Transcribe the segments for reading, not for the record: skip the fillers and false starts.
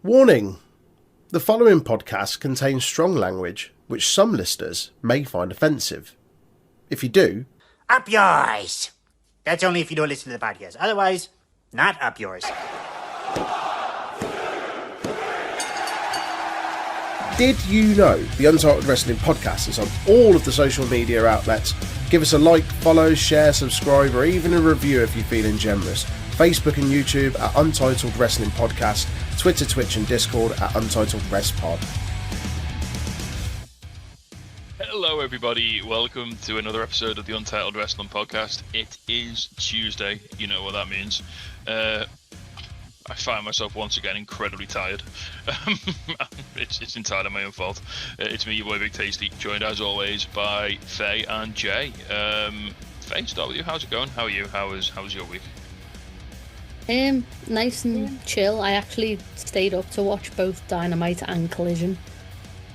Warning! The following podcast contains strong language which some listeners may find offensive. If you do, Up yours! That's only if you don't listen to the podcast. Otherwise, not up yours. did you know the Untitled Wrestling Podcast is on all of the social media outlets? Give us a like, follow, share, subscribe, or even a review if you're feeling generous. Facebook and YouTube at Untitled Wrestling Podcast, Twitter, Twitch and Discord at Untitled Rest Pod. Hello everybody, welcome to another episode of the Untitled Wrestling Podcast. It is Tuesday, you know what that means. I find myself once again incredibly tired. It's entirely my own fault. It's me, your boy Big Tasty, joined as always by Faye and Jay. Faye, start with you. How's it going? How are you? How was your week? Nice and chill. I actually stayed up to watch both Dynamite and Collision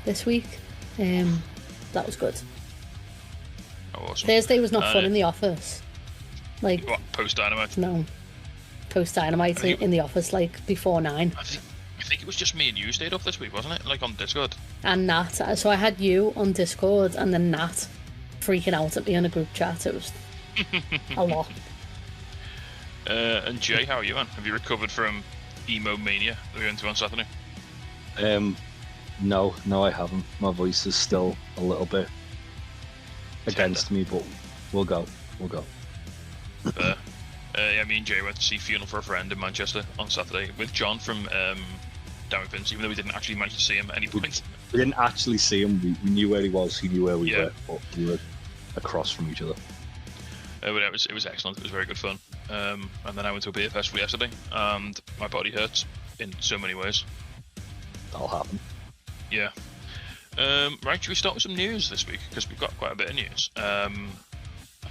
this week. That was good. Oh, awesome. Thursday was not fun in the office. Like what, post Dynamite? No. Post Dynamite in the office, like before 9. I think it was just me and you stayed up this week, wasn't it? Like on Discord. And Nat. So I had you on Discord and then Nat freaking out at me in a group chat. It was a lot. And Jay, how are you, man? Have you recovered from emo mania that we went to on Saturday? No, I haven't. My voice is still a little bit against me, but we'll go. Yeah, me and Jay went to see Funeral for a Friend in Manchester on Saturday with John from Down Vince, even though we didn't actually manage to see him at any point. We didn't actually see him. We knew where he was. He knew where we were, but we were across from each other. But it was excellent. It was very good fun. And then I went to a beer festival yesterday, and my body hurts in so many ways. That'll happen. Yeah. Right, should we start with some news this week? Because we've got quite a bit of news. I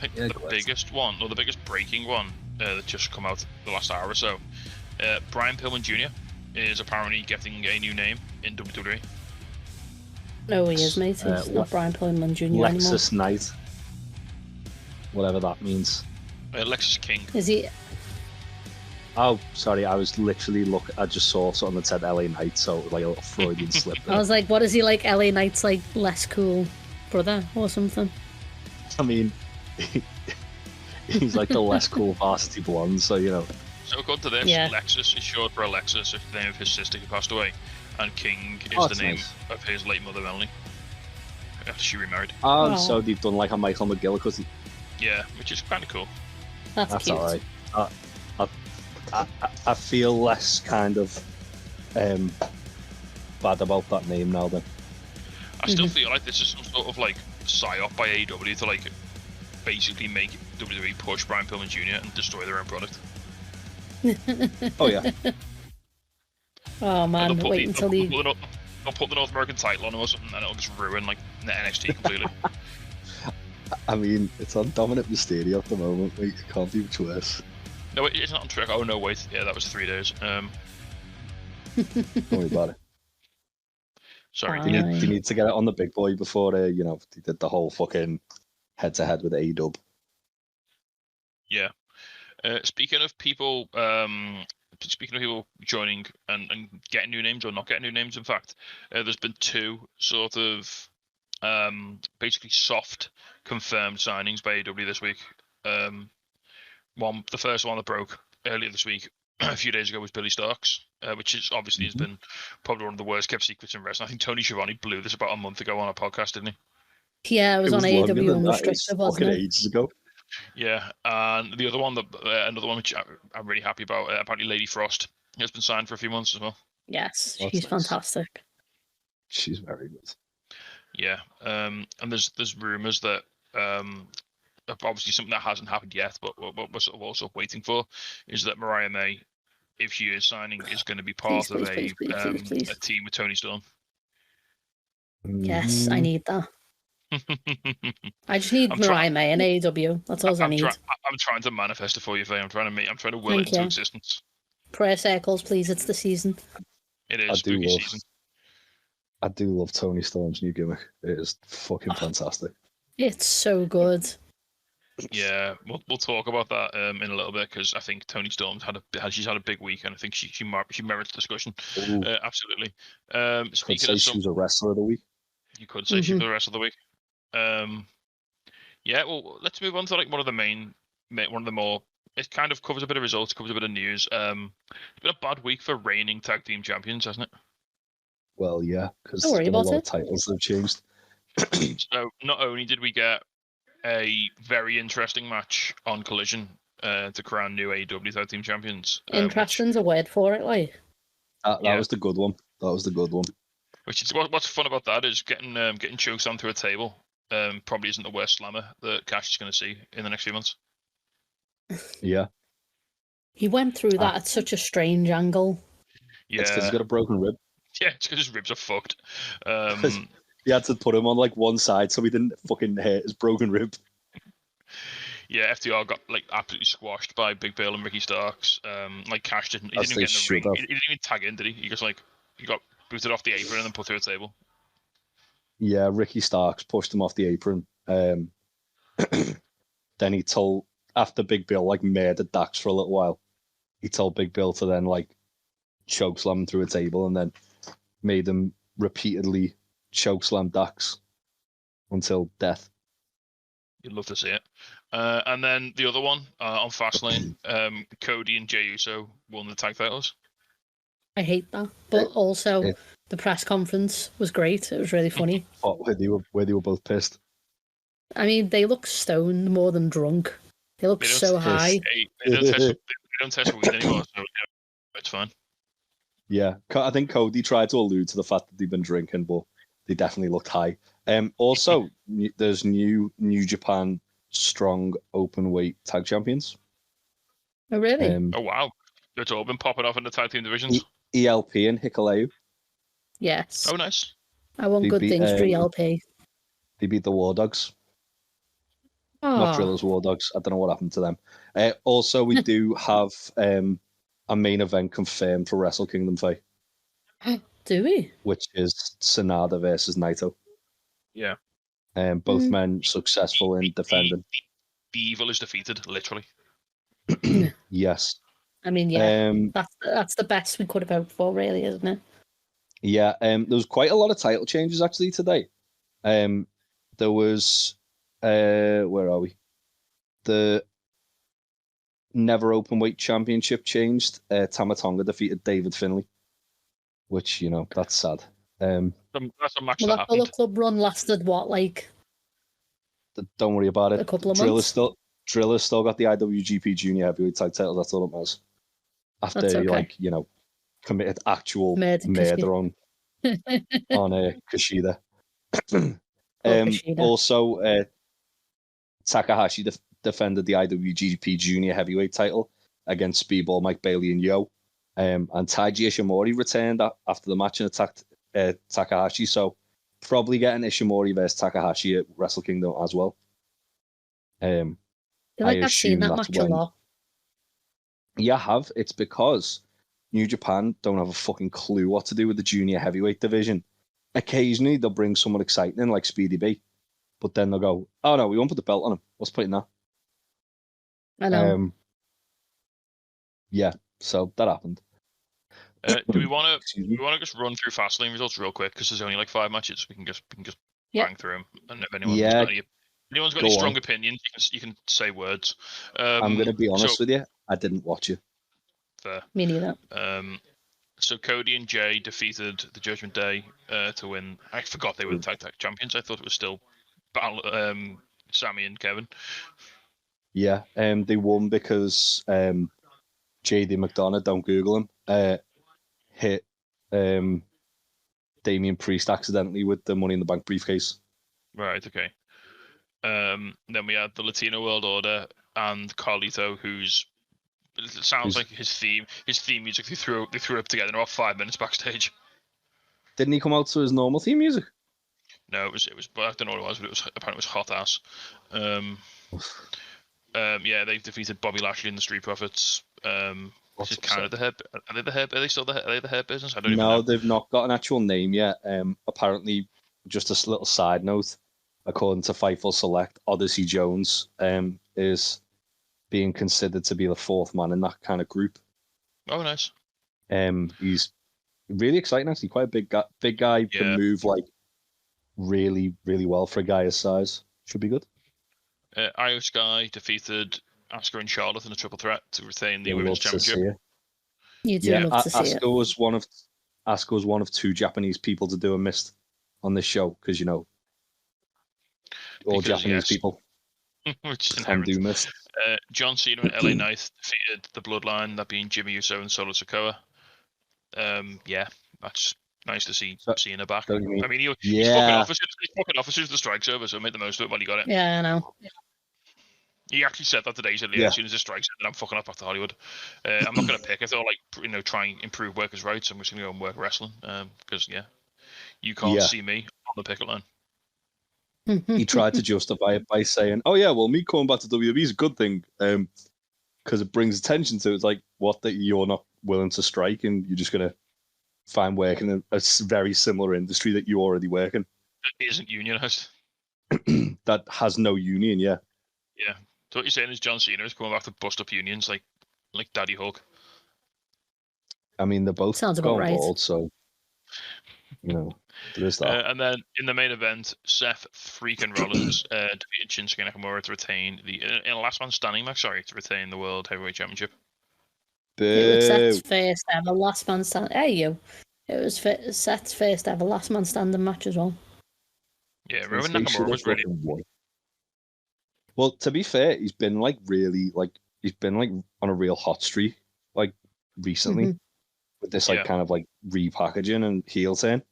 think the biggest one, or the biggest breaking one that just come out the last hour or so, Brian Pillman Jr. is apparently getting a new name in WWE. No, he is, mate. He's not Brian Pillman Jr. Lexus anymore. Knight. Whatever that means. Lexus King. Is he? Oh, sorry, I was literally I just saw something that said LA Knight, so it was like a little Freudian slip there. I was like, what is he like? LA Knight's like less cool brother or something. I mean, he's like the less cool varsity blonde, so you know. So according to this, Yeah. Lexus is short for Alexis, it's the name of his sister who passed away, and King is the name of his late mother Melanie, after she remarried. Oh, so they've done like a Michael McGillicuddy. Yeah, which is kind of cool. That's cute. Alright. I feel less kind of bad about that name now then. I still feel like this is some sort of like psyop by AEW to like basically make WWE push Brian Pillman Jr. and destroy their own product. Oh yeah. Oh man, wait until he... They'll put the North American title on him or something, and it'll just ruin like NXT completely. I mean, it's on Dominic Mysterio at the moment. Like, it can't be much worse. No, it's not on Trick. Oh no, wait. Yeah, that was 3 days. Don't worry about it. Sorry. They need to get it on the big boy before they did the whole fucking head-to-head with AEW. Yeah. Speaking of people joining and getting new names or not getting new names, in fact, there's been two sort of basically soft confirmed signings by AEW this week. The first one that broke earlier this week, a few days ago, was Billy Starks, which is obviously has been probably one of the worst kept secrets in wrestling. I think Tony Schiavone blew this about a month ago on a podcast, didn't he? Yeah, it was on AEW Unrestricted, wasn't it? Ages ago. Yeah, and the other one, another one which I'm really happy about, apparently Lady Frost has been signed for a few months as well. Yes, That's she's nice. fantastic. She's very good. Yeah, and there's rumours that obviously something that hasn't happened yet, but what we're sort of also waiting for is that Mariah May, if she is signing, is going to be part of a team with Tony Storm. Yes, I need that. I just need Mariah May and AEW. That's all I need. I'm trying to manifest it for you, Faye. I'm trying to will it into existence. Prayer circles, please. It's the season. It is spooky season. I do love Tony Storm's new gimmick. It is fucking fantastic. It's so good. Yeah, we'll talk about that in a little bit because I think Tony Storm's she's had a big week, and I think she merits discussion. Ooh, Absolutely. could Speaking say of she some, was a wrestler of the week. you could say she for the rest of the week. Yeah, well, let's move on to like one of the more. It kind of covers a bit of results, covers a bit of news. It's been a bad week for reigning tag team champions, hasn't it? Well, yeah, because Don't there's worry been a about lot of it. titles that have changed. So not only did we get a very interesting match on Collision to crown new AEW tag team champions, Interesting's a word for it, like. That Yeah. was the good one. That was the good one. which is what's fun about that is getting chokeslammed through a table. Probably isn't the worst slammer that Cash is going to see in the next few months. Yeah. He went through that at such a strange angle. Yeah, It's because he's got a broken rib. yeah, it's because his ribs are fucked. He had to put him on like one side so he didn't fucking hurt his broken rib. Yeah, FTR got like absolutely squashed by Big Bill and Ricky Starks. Like Cash didn't. He As didn't even they get in the should ring. have. He didn't even tag in, did he? He just like he got booted off the apron and then put through a table. Yeah, Ricky Starks pushed him off the apron. Then he told, after Big Bill like murdered Dax for a little while, he told Big Bill to then like chokeslam him through a table and then made him repeatedly chokeslam Dax until death. You'd love to see it. And then the other one on Fastlane, Cody and Jey Uso won the tag titles. I hate that. But also, it- the press conference was great. It was really funny. Oh, where they were both pissed. I mean, they look stoned more than drunk. They look They don't so test- high. They don't test weed anymore, so yeah, it's fine. Yeah, I think Cody tried to allude to the fact that they've been drinking, but they definitely looked high. Also, there's New Japan strong open weight tag champions. Oh, really? Oh wow, it's all been popping off in the tag team divisions. ELP and Hikuleo. Yes. Oh nice. I want They good beat, things for ELP. They beat the War Dogs. Not Drillers, War Dogs. I don't know what happened to them. Also, we do have a main event confirmed for Wrestle Kingdom Faye, Do we? which is Sonada versus Naito. Yeah. Both men successful in defending. The evil is defeated, literally. Yes. I mean, yeah. That's the best we could have hoped for, really, isn't it? Yeah. There was quite a lot of title changes actually today. There was where are we? The Never Openweight Championship changed. Tama Tonga defeated David Finlay, which that's sad. That's a match Well, that that Bullet happened. Club run lasted, what, like Don't worry about it. a couple of months? Driller's still got the IWGP Junior Heavyweight Tag title. That's all it was. After That's okay. committed actual Murder murder on Kushida. Kushida. Also, Takahashi defended the IWGP Junior Heavyweight title against Speedball Mike Bailey and Yo. And Taiji Ishimori returned after the match and attacked Takahashi. So probably getting Ishimori versus Takahashi at Wrestle Kingdom as well. I feel like I've seen that that's match a lot. Yeah, I have. It's because New Japan don't have a fucking clue what to do with the junior heavyweight division. Occasionally they'll bring someone exciting in like Speedy B, but then they'll go, "Oh no, we won't put the belt on him. What's putting that?" I know. Yeah, so that happened. Do we want to just run through Fastlane results real quick because there's only like 5 matches. We can just Yeah. bang through them, and if anyone's Yeah. got any Go strong on. opinions, you can say words. I'm going to be honest so, with you. I didn't watch it. Fair. Me neither. So Cody and Jay defeated the Judgment Day to win. I forgot they were the tag champions. I thought it was still Sammy and Kevin. Yeah, they won because JD McDonough, don't Google him, hit Damian Priest accidentally with the Money in the Bank briefcase. Right. Okay. Then we had the Latino World Order and Carlito, it sounds like his theme music they threw up together in about 5 minutes backstage. Didn't he come out to his normal theme music? No, it was. But I don't know what it was, but apparently it was hot ass. Yeah, they've defeated Bobby Lashley and the Street Profits. This is kind of the hair. Are they the hair? Are they still the hair business? I don't even know. No, they've not got an actual name yet. Apparently, just a little side note. according to Fightful Select, Odyssey Jones is being considered to be the fourth man in that kind of group. Oh, nice. He's really exciting, actually. Quite a big guy, can move like really, really well for a guy his size. Should be good. Io Sky defeated Asuka and Charlotte in a triple threat to retain the women's championship. You do love to see it. Asuka was one of two Japanese people to do a mist on this show because all Japanese people which is can do mist. John Cena and LA Knight defeated the Bloodline, that being Jimmy Uso and Solo Sikoa. That's nice to see Cena back. I mean, he's fucking off as soon as the strike's over, so make the most of it while you got it. Yeah, I know. He actually said that today. He said, as soon as the strike's over, I'm fucking off back to Hollywood. I'm not going to pick it. They'll try and improve workers' rights. I'm just going to go and work wrestling because, you can't see me on the picket line. He tried to justify it by saying, "Oh yeah, well, me coming back to WWE is a good thing because it brings attention to it." It's like, what, that you're not willing to strike and you're just gonna find work in a very similar industry that you already work in. It isn't unionized. That has no union, yeah. Yeah. So what you're saying is John Cena is coming back to bust up unions like Daddy Hulk. I mean, they're both sounds about right. Bald, so there is that. And then in the main event, Seth freaking Rollins defeated Shinsuke Nakamura to retain in a last man standing match. To retain the World Heavyweight Championship. It was Seth's first ever last man standing. Hey, you. It was Seth's first ever last man standing match as well. Yeah, remember Nakamura was really. Well, to be fair, he's been on a real hot streak recently with this kind of repackaging and heel turn.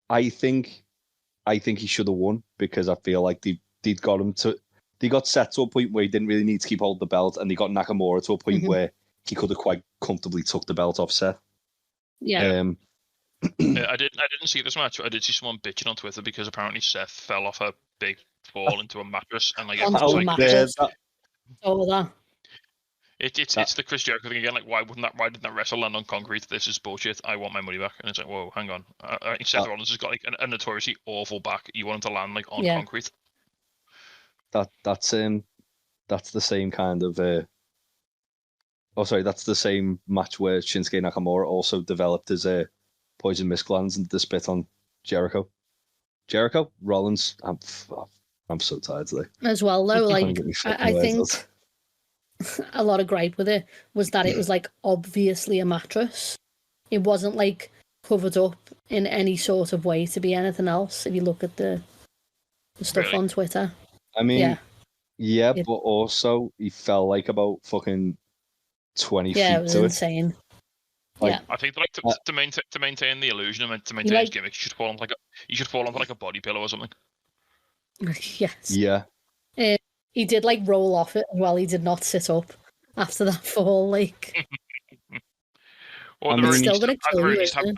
I think he should have won because I feel like they got Seth to a point where he didn't really need to keep hold of the belt, and they got Nakamura to a point where he could have quite comfortably took the belt off Seth. Yeah. I didn't see this match. I did see someone bitching on Twitter because apparently Seth fell off a big fall into a mattress and it's the Chris Jericho thing again. Why didn't that wrestle land on concrete? This is bullshit. I want my money back. And it's like, whoa, hang on. Seth Rollins has got a notoriously awful back. You want him to land on concrete? That's the same kind of. That's the same match where Shinsuke Nakamura also developed his poison mist glands and the spit on Jericho. Rollins, I'm so tired today. As well, though, I think a lot of gripe with it was that it was obviously a mattress. It wasn't covered up in any sort of way to be anything else. If you look at the stuff on Twitter, I mean, but also he fell about fucking 20 feet. Yeah, it was insane. I think to maintain the illusion and to maintain his gimmick, you should fall onto a body pillow or something. Yes. Yeah. He did roll off it as well. He did not sit up after that fall. Or still gonna kill you, isn't it?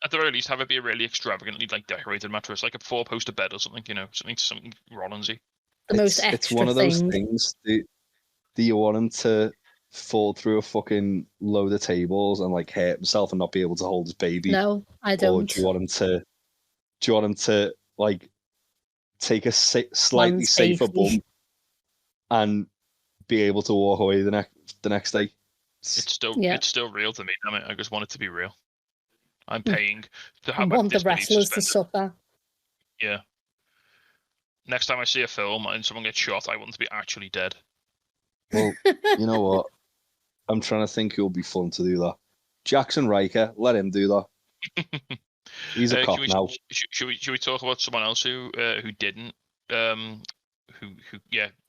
At the very least, have it be a really extravagantly decorated mattress, like a 4-poster bed or something. Something Rollinsy. The most extra It's one of those things. Do you want him to fall through a fucking load of tables and hurt himself and not be able to hold his baby? No, I don't. Or do you want him to take a slightly safer bump and be able to walk away the next day? It's still real to me. Damn it! I just want it to be real. I'm paying to have. I want the wrestlers to suffer. Yeah. Next time I see a film and someone gets shot, I want them to be actually dead. Well, you know what? I'm trying to think who'll be fun to do that. Jackson Riker, let him do that. He's a cop now. Should we talk about someone else who didn't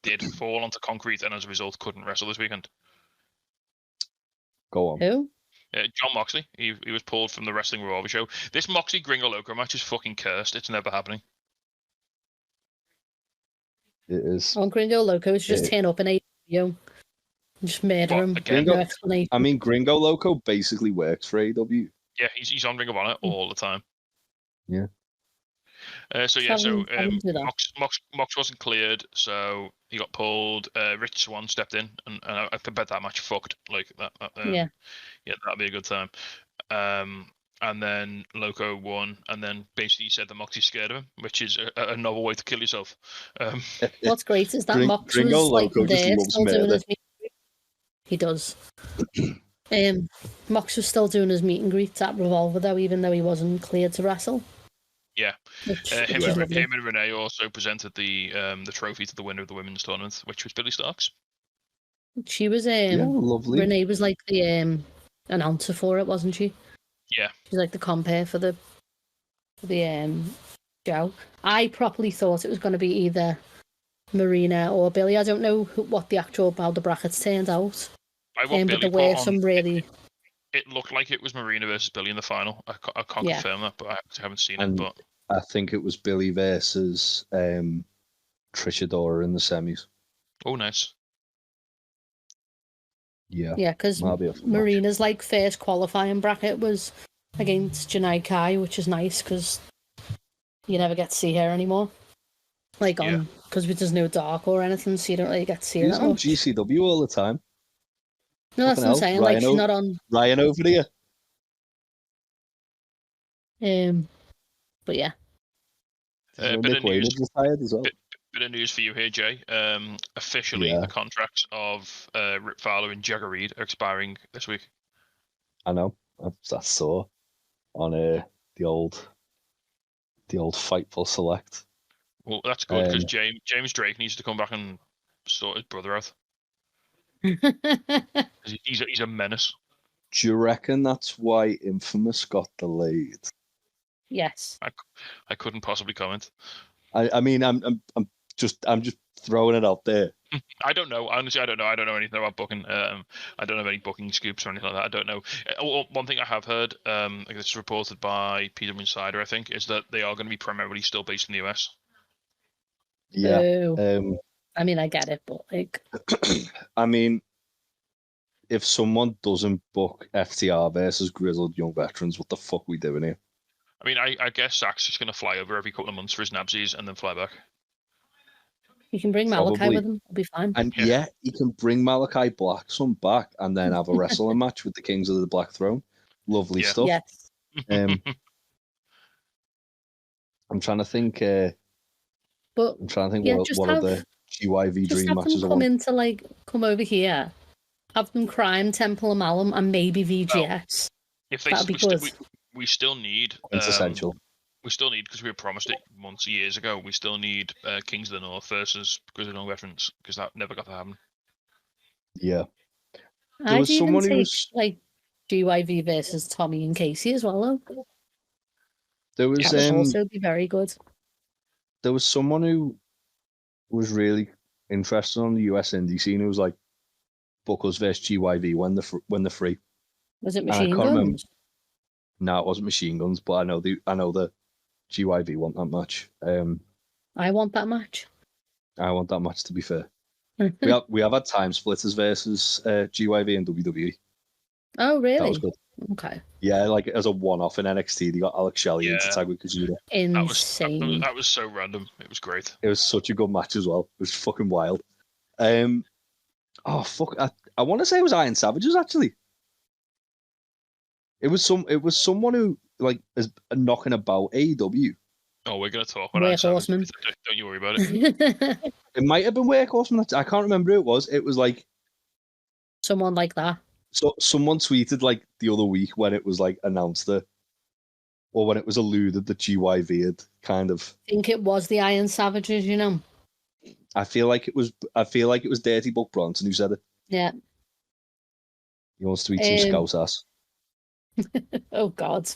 did fall onto concrete and as a result couldn't wrestle this weekend? Go on. Who? John Moxley. He was pulled from the Wrestling Revolver show. This Moxley Gringo Loco match is fucking cursed. It's never happening. It is. On Gringo Loco, it's just turn up in AEW. Just murder him. Gringo, no explanation. I mean, Gringo Loco basically works for AEW. Yeah, he's on Ring of Honor all the time. Yeah. Mox wasn't cleared, so he got pulled. Rich Swann stepped in, and I bet that match fucked. That'd be a good time. and then Loco won, and then basically said that Moxie's scared of him, which is a novel way to kill yourself. What's great is that Mox Gringo was like Loco just there loves still doing murder. his meet and greet. He does. Mox was still doing his meet and greets at Revolver though, even though he wasn't cleared to wrestle. Yeah, Which him is lovely. and Renee also presented the trophy to the winner of the women's tournament, which was Billy Starks. She was lovely. Renee was like the announcer for it, wasn't she? Yeah. She's like the compere for the show. I properly thought it was going to be either Marina or Billy. I don't know what the actual how the brackets turned out. But there were some really. It looked like it was Marina versus Billy in the final. I can't confirm that, but I haven't seen it. But I think it was Billy versus Trish Adora in the semis. Oh, nice. Yeah. Yeah, because Marina's like first qualifying bracket was against Janai Kai, which is nice because you never get to see her anymore. Like because there's no dark or anything, so you don't really get to see her. She's on GCW all the time. No, that's what I'm saying. Like she's not on Ryan over here. But yeah. Nick Wayne is retired as well. Bit of news for you here, Jay. Officially, the contracts of Rip Fowler and Jagger Reed are expiring this week. I know. I saw on the old Fightful Select. Well, that's good because James Drake needs to come back and sort his brother out. He's a menace. Do you reckon that's why Infamous got delayed? Yes. I couldn't possibly comment. I mean, I'm just throwing it out there. I don't know. Honestly, I don't know. I don't know anything about booking. I don't have any booking scoops or anything like that. I don't know. One thing I have heard, it's reported by PW Insider, I think, is that they are going to be primarily still based in the US. Yeah. I mean, I get it, but like, I mean, if someone doesn't book FTR versus Grizzled Young Veterans, what the fuck we doing here? I mean, I guess Zach's just going to fly over every couple of months for his nabsies and then fly back. You can bring Malachi with him. It'll be fine. And yeah, he can bring Malachi Blackson back and then have a wrestling match with the Kings of the Black Throne. Lovely stuff. Yes. I'm trying to think. What other GYV dream matches are come over here, have them Crime, Temple of Malum, and maybe VGS. That'd be good. We still need. It's essential. We still need, because we were promised it years ago, we still need Kings of the North versus Grizzled Young Veterans, because that never got to happen. Yeah. There was someone who was like GYV versus Tommy and Casey as well, though. That would also be very good. There was someone who was really interested on the US indie scene who was like, book us versus GYV when they're free. Was it Machine Guns? No, it wasn't Machine Guns, but I know the GYV want that match. I want that match. I want that match, to be fair. we have had time splitters versus GYV and WWE. Oh, really? That was good. Okay. Yeah, like as a one-off in NXT, they got Alex Shelley in to tag with Kazuda. Insane. That was so random. It was great. It was such a good match as well. It was fucking wild. Oh fuck! I want to say it was Iron Savages actually. It was someone who like is knocking about AEW. Oh, we're gonna talk about Iron Savages. Don't you worry about it. It might have been Workhorseman. I can't remember who it was. It was like someone like that. So someone tweeted like the other week when it was like announced that, or when it was alluded that GYV had kind of. I think it was the Iron Savages, you know. I feel like it was Dirty Buck Bronson who said it. Yeah. He wants to eat some scouse ass. Oh God.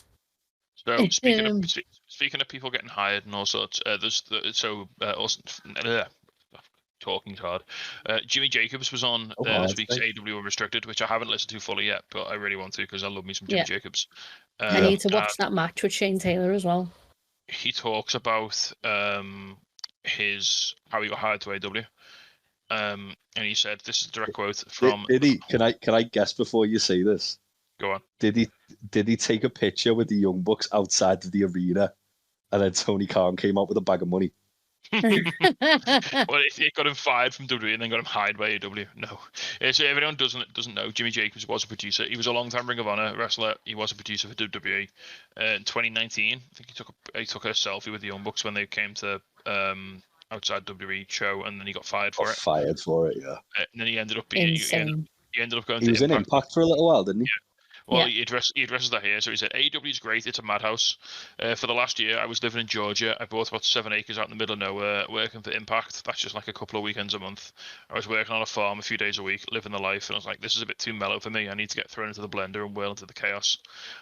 So speaking of people getting hired and all sorts, talking's hard. Jimmy Jacobs was on this week's AW Unrestricted, which I haven't listened to fully yet, but I really want to because I love me some Jimmy Jacobs. I need to watch that match with Shane Taylor as well. He talks about how he got hired to AW. And he said, this is a direct quote from. Did he? Can I guess before you say this? Go on. Did he take a picture with the Young Bucks outside of the arena, and then Tony Khan came out with a bag of money? Well, it got him fired from WWE and then got him hired by AEW. No, so everyone doesn't know. Jimmy Jacobs was a producer. He was a long-time Ring of Honor wrestler. He was a producer for WWE. In 2019, I think he took a selfie with the Young Bucks when they came to outside WWE show, and then he got fired for it. Fired for it, yeah. And then he ended up being he ended up going. He was in Impact for a little while, didn't he? Yeah. Well, he addresses that here. So he said, AEW is great. It's a madhouse. For the last year, I was living in Georgia. I bought about 7 acres out in the middle of nowhere, working for Impact. That's just like a couple of weekends a month. I was working on a farm a few days a week, living the life. And I was like, this is a bit too mellow for me. I need to get thrown into the blender and whirl into the chaos.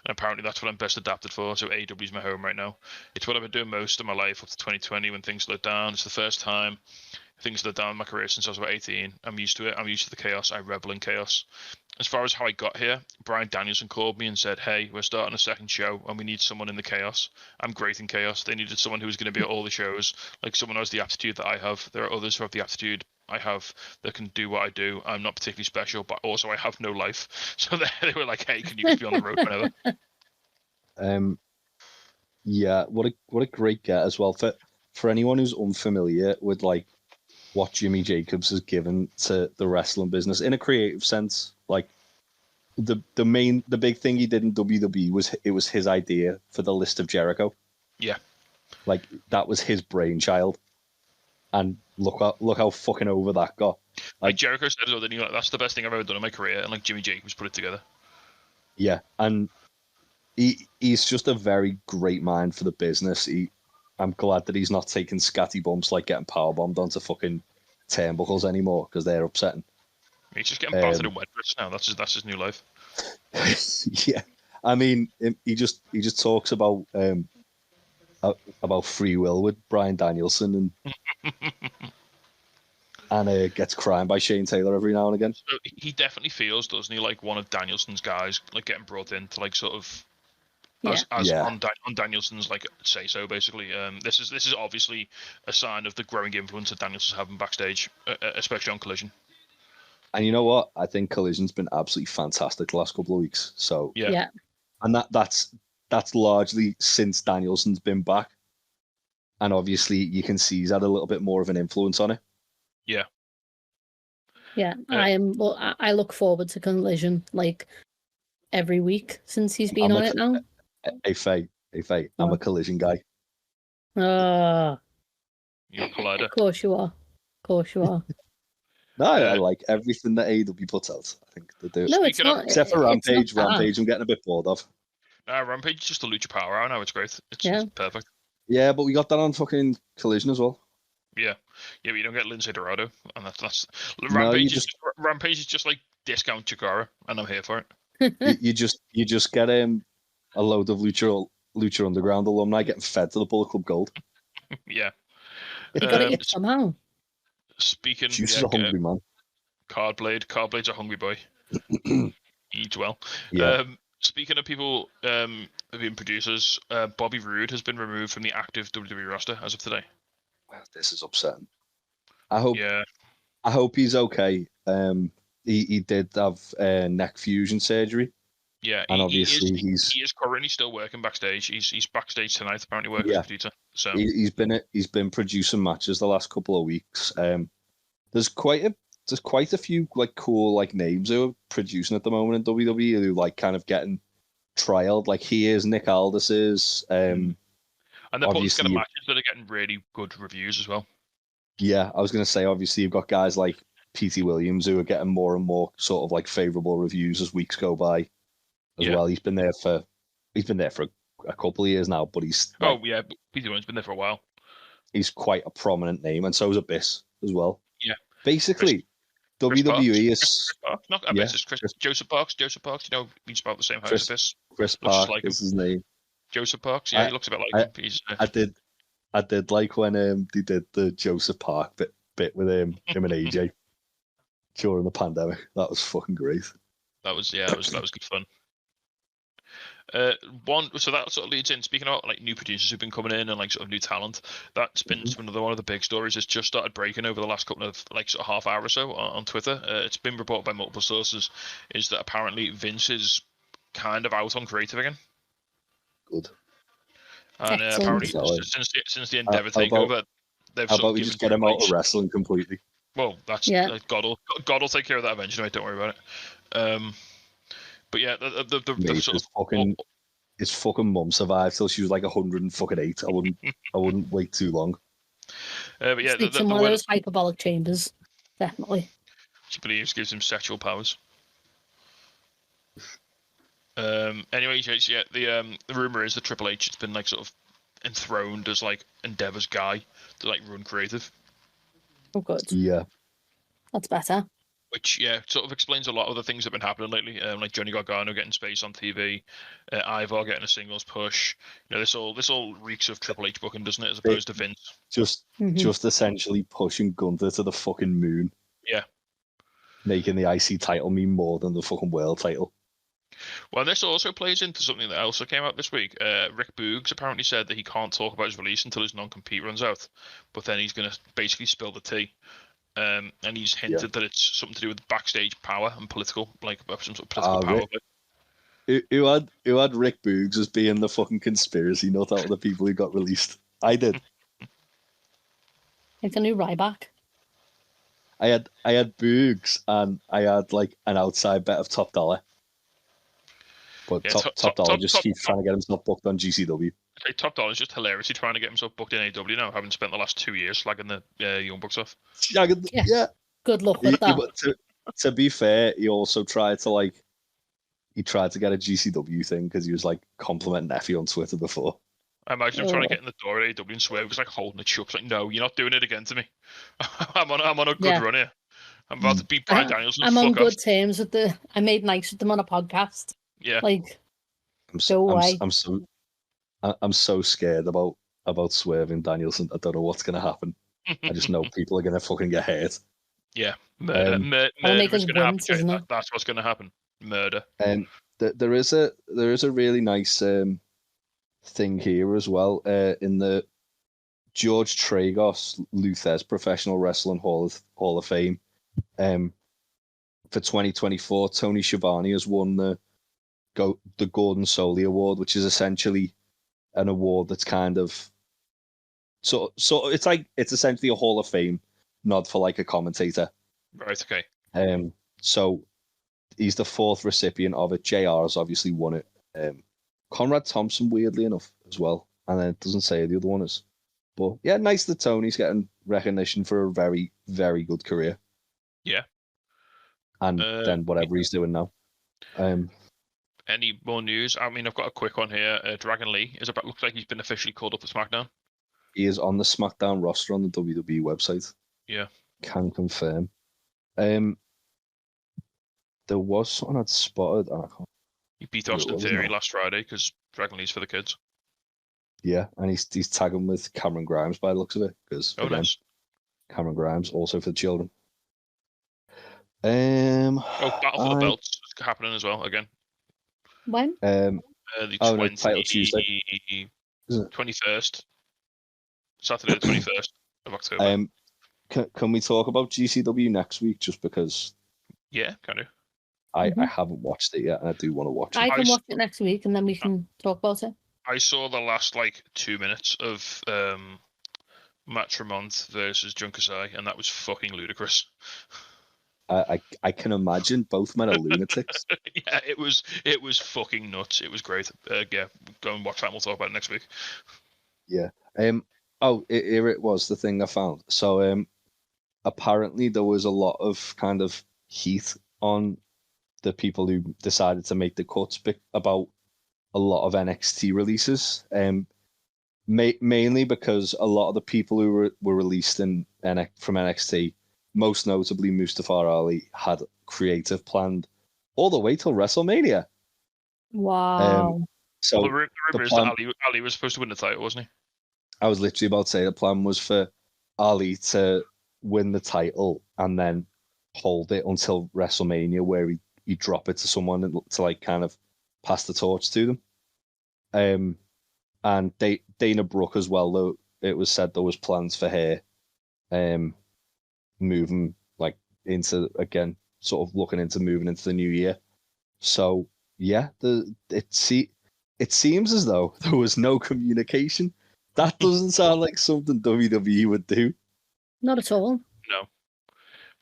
And apparently that's what I'm best adapted for. So AEW is my home right now. It's what I've been doing most of my life up to 2020 when things slowed down. It's the first time things slowed down in my career since I was about 18. I'm used to it. I'm used to the chaos. I revel in chaos. As far as how I got here, Bryan Danielson called me and said, hey, we're starting a second show and we need someone in the chaos. I'm great in chaos. They needed someone who was going to be at all the shows, like someone who has the aptitude that I have. There are others who have the aptitude I have that can do what I do. I'm not particularly special, but also I have no life. So they were like, hey, can you just be on the road whenever? Yeah, what a great get as well. For anyone who's unfamiliar with like what Jimmy Jacobs has given to the wrestling business in a creative sense, like the big thing he did in WWE was his idea for the List of Jericho. Yeah, like that was his brainchild, and look how fucking over that got. Like Jericho said, didn't he? Like, that's the best thing I've ever done in my career, and like Jimmy Jacobs put it together. Yeah, and he's just a very great mind for the business. I'm glad that he's not taking scatty bumps like getting powerbombed onto fucking turnbuckles anymore because they're upsetting. He's just getting battered in wet dress now. That's his new life. Yeah, I mean, he just talks about free will with Bryan Danielson and gets crying by Shane Taylor every now and again. So he definitely feels, doesn't he, like one of Danielson's guys, like getting brought in to like sort of on Danielson's like say so basically. This is obviously a sign of the growing influence that Danielson's having backstage, especially on Collision. And you know what? I think Collision's been absolutely fantastic the last couple of weeks. So yeah. And that's largely since Danielson's been back. And obviously you can see he's had a little bit more of an influence on it. Yeah. Yeah. I look forward to Collision like every week since he's been on it now. Hey Faye, I'm a Collision guy. You're a collider. Of course you are. No, I like everything that AEW puts out. I think they do. No, it's not. Except for Rampage. Rampage, I'm getting a bit bored of. Rampage is just a Lucha Power Hour now. It's great. It's perfect. Yeah, but we got that on fucking Collision as well. Yeah, but you don't get Lindsay Dorado, and that's Rampage. Rampage is just like discount Chikara, and I'm here for it. you just get a load of Lucha Underground alumni getting fed to the Bullet Club Gold. Yeah, you got to eat somehow. Speaking, Juice is a hungry man. Cardblade's a hungry boy. Eats well. Yeah. Speaking of people being producers, Bobby Roode has been removed from the active WWE roster as of today. Wow, this is upsetting. I hope he's okay. He did have neck fusion surgery. Yeah, and obviously he is currently still working backstage. He's backstage tonight, apparently working as a producer. So he's been producing matches the last couple of weeks. There's quite a few like cool like names who are producing at the moment in WWE who like kind of getting trialed. Like he is, Nick Aldis is. And they're putting together matches that are getting really good reviews as well. Yeah, I was going to say obviously you've got guys like P.T. Williams who are getting more and more sort of like favourable reviews as weeks go by. As well, he's been there for a couple of years now, but he's P.T. Williams been there for a while. He's quite a prominent name, and so is Abyss as well. Yeah, basically, WWE is not Abyss. It's Joseph Parks. Joseph Parks, you know, he's about the same height as Abyss. Chris Park like is his name. Joseph Parks, he looks a bit like him. I did like when they did the Joseph Park bit with him and AJ during the pandemic. That was fucking great. That was good fun. So that sort of leads in. Speaking of like new producers who've been coming in and like sort of new talent, that's been another one of the big stories. It's just started breaking over the last couple of like sort of half hour or so on Twitter. It's been reported by multiple sources is that apparently Vince is kind of out on creative again. Good. And apparently since the Endeavor takeover, How about we just get him out of wrestling completely? Well, that's God will take care of that eventually. Mate, don't worry about it. But yeah, his fucking mum survived till she was like 108. I wouldn't wait too long. But yeah, Sleeps in one of those hyperbolic chambers, definitely. She believes gives him sexual powers. Anyway, yeah, the rumor is that Triple H has been like sort of enthroned as like Endeavor's guy to like run creative. Oh, good. Yeah, that's better. Which sort of explains a lot of the things that have been happening lately. Like Johnny Gargano getting space on TV, Ivar getting a singles push. This all reeks of Triple H booking, doesn't it? As opposed to Vince. Just essentially pushing Gunther to the fucking moon. Yeah. Making the IC title mean more than the fucking world title. Well, this also plays into something that also came out this week. Rick Boogs apparently said that he can't talk about his release until his non-compete runs out, but then he's going to basically spill the tea. And he's hinted that it's something to do with backstage power and political, like some sort of political power. Who had Rick Boogs as being the fucking conspiracy nut out of the people who got released? I did. Like the new Ryback. I had Boogs and I had like an outside bet of Top Dollar. But Top Dollar just keeps trying to get himself booked on GCW. Top Dollar is just hilariously trying to get himself booked in AEW now, having spent the last 2 years slagging the Young Bucks off. Yeah. Good luck with that. But to be fair, he also tried to get a GCW thing because he was like complimenting Effie on Twitter before. I imagine him trying to get in the door at AEW and Swerve was like holding the chucks like, no, you're not doing it again to me. I'm on a good run here. I'm about to beat Bryan Danielson. I'm on good terms with I made nice with them on a podcast. Yeah. Like, I'm so scared about Swerve and Danielson. I don't know what's going to happen. I just know people are going to fucking get hurt. Yeah. Murder is going to happen. That's what's going to happen. Murder. And there is a really nice thing here as well in the George Tragos Luthez Professional Wrestling Hall of Fame. For 2024, Tony Schiavone has won the Gordon Soley Award, which is essentially an award that's kind of so it's essentially a Hall of Fame nod for like a commentator. Right. Okay. So he's the fourth recipient of it. JR has obviously won it. Conrad Thompson, weirdly enough, as well. And then it doesn't say who the other one is. But yeah, nice that Tony's getting recognition for a very, very good career. Yeah. And then whatever he's doing now. Any more news? I mean, I've got a quick one here. Dragon Lee looks like he's been officially called up to SmackDown. He is on the SmackDown roster on the WWE website. Yeah. Can confirm. There was something I'd spotted. He beat Austin Theory last Friday because Dragon Lee's for the kids. Yeah, and he's tagging with Cameron Grimes by the looks of it. Because nice. Cameron Grimes also for the children. Battle for the Belts is happening as well again. When? The Title Tuesday. 21st. Saturday the 21st of October. Can we talk about GCW next week? Just because. Yeah, can do. I haven't watched it yet, and I do want to watch it. I can watch it next week, and then we can talk about it. I saw the last 2 minutes of Matt Tremont versus Junkasai, and that was fucking ludicrous. I can imagine both men are lunatics. Yeah, it was fucking nuts. It was great. Yeah, go and watch that. And we'll talk about it next week. Yeah. Here it was, the thing I found. So apparently there was a lot of kind of heat on the people who decided to make the cuts about a lot of NXT releases. Mainly because a lot of the people who were released from NXT, most notably Mustafa Ali, had creative planned all the way till WrestleMania. Wow. So the rumor is that Ali was supposed to win the title, wasn't he? I was literally about to say the plan was for Ali to win the title and then hold it until WrestleMania, where he'd drop it to someone to kind of pass the torch to them. And Dana Brooke as well, though it was said there was plans for her moving into, again, sort of looking into moving into the new year. So yeah, it seems as though there was no communication That doesn't sound like something WWE would do. Not at all. No.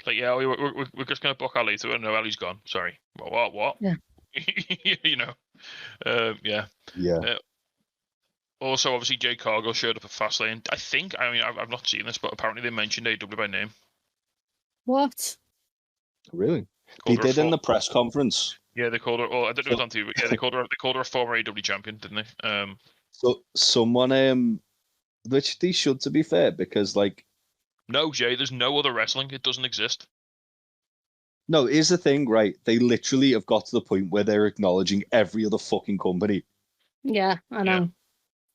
Like, yeah, we're just going to book Ali to it. No, Ali's gone. Sorry. What? Yeah. You know. Yeah. Yeah. Also, obviously, Jay Cargill showed up at Fastlane. I've not seen this, but apparently they mentioned AW by name. What? Really? They did in the press conference. Yeah, they called her. Oh, I don't know if it was on TV. But yeah, they called her a former AW champion, didn't they? So someone, which they should, to be fair, because like. No, Jay. There's no other wrestling. It doesn't exist. No, here's the thing, right? They literally have got to the point where they're acknowledging every other fucking company. Yeah, I know.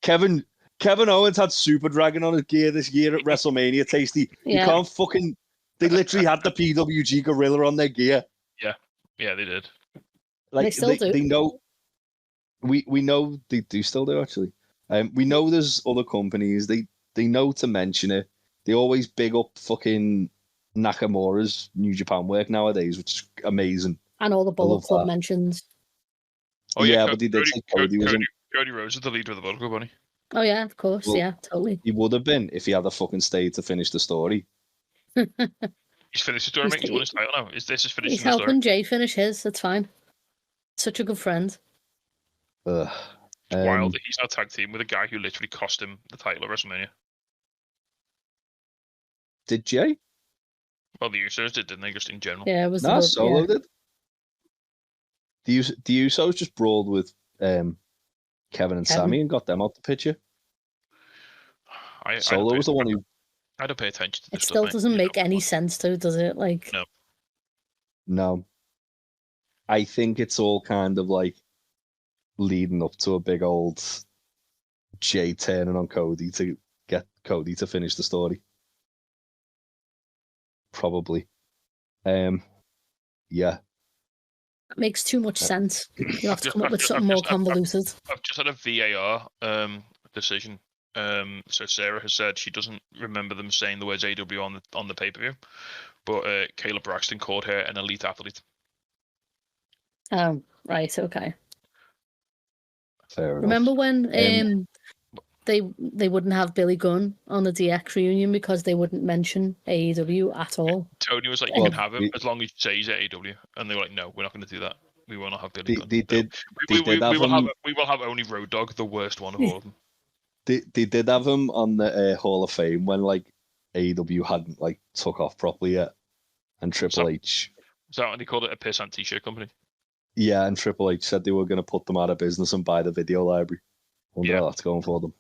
Yeah. Kevin Owens had Super Dragon on his gear this year at WrestleMania, Tasty. Yeah. You can't fucking. They literally had the PWG Gorilla on their gear. Yeah, they did. Like they still do. They know. We know they do still do actually. We know there's other companies. They know to mention it. They always big up fucking Nakamura's New Japan work nowadays, which is amazing. And all the Bullet Club mentions. Oh yeah, but they did say Cody was Cody Rhodes is the leader of the Bullet Club, wasn't he? Oh yeah, of course. Well, yeah, totally. He would have been if he had a fucking stayed to finish the story. He's finished the story, mate. He's won his title now. This is finishing the story. He's helping Jay finish his. That's fine. Such a good friend. It's wild that he's now tag team with a guy who literally cost him the title at WrestleMania. Did Jay? Well, the Usos did, didn't they? Just in general. Yeah, it was. Solo did. The Usos just brawled with Kevin and Sammy and got them out the picture. Solo was the one who. I don't pay attention to this. It still doesn't make any sense, though, does it? Like. No. I think it's all kind of like leading up to a big old Jay turning on Cody to get Cody to finish the story. Probably. Yeah. It makes too much sense. You have to come up with something more convoluted. I've just had a VAR decision. So Sarah has said she doesn't remember them saying the words AW on the pay-per-view, but Kayla Braxton called her an elite athlete. Oh, right, okay. Fair enough. Remember when they wouldn't have Billy Gunn on the DX reunion because they wouldn't mention AEW at all? Tony was like, you can have him as long as you say he's at AEW. And they were like, no, we're not going to do that. We will not have Billy Gunn. We will have only Road Dogg, the worst one of all of them. They did have him on the Hall of Fame when like AEW hadn't like took off properly yet. And Triple H. Is that when they called it a pissant t-shirt company? Yeah, and Triple H said they were going to put them out of business and buy the video library. Wonder how that's going for them.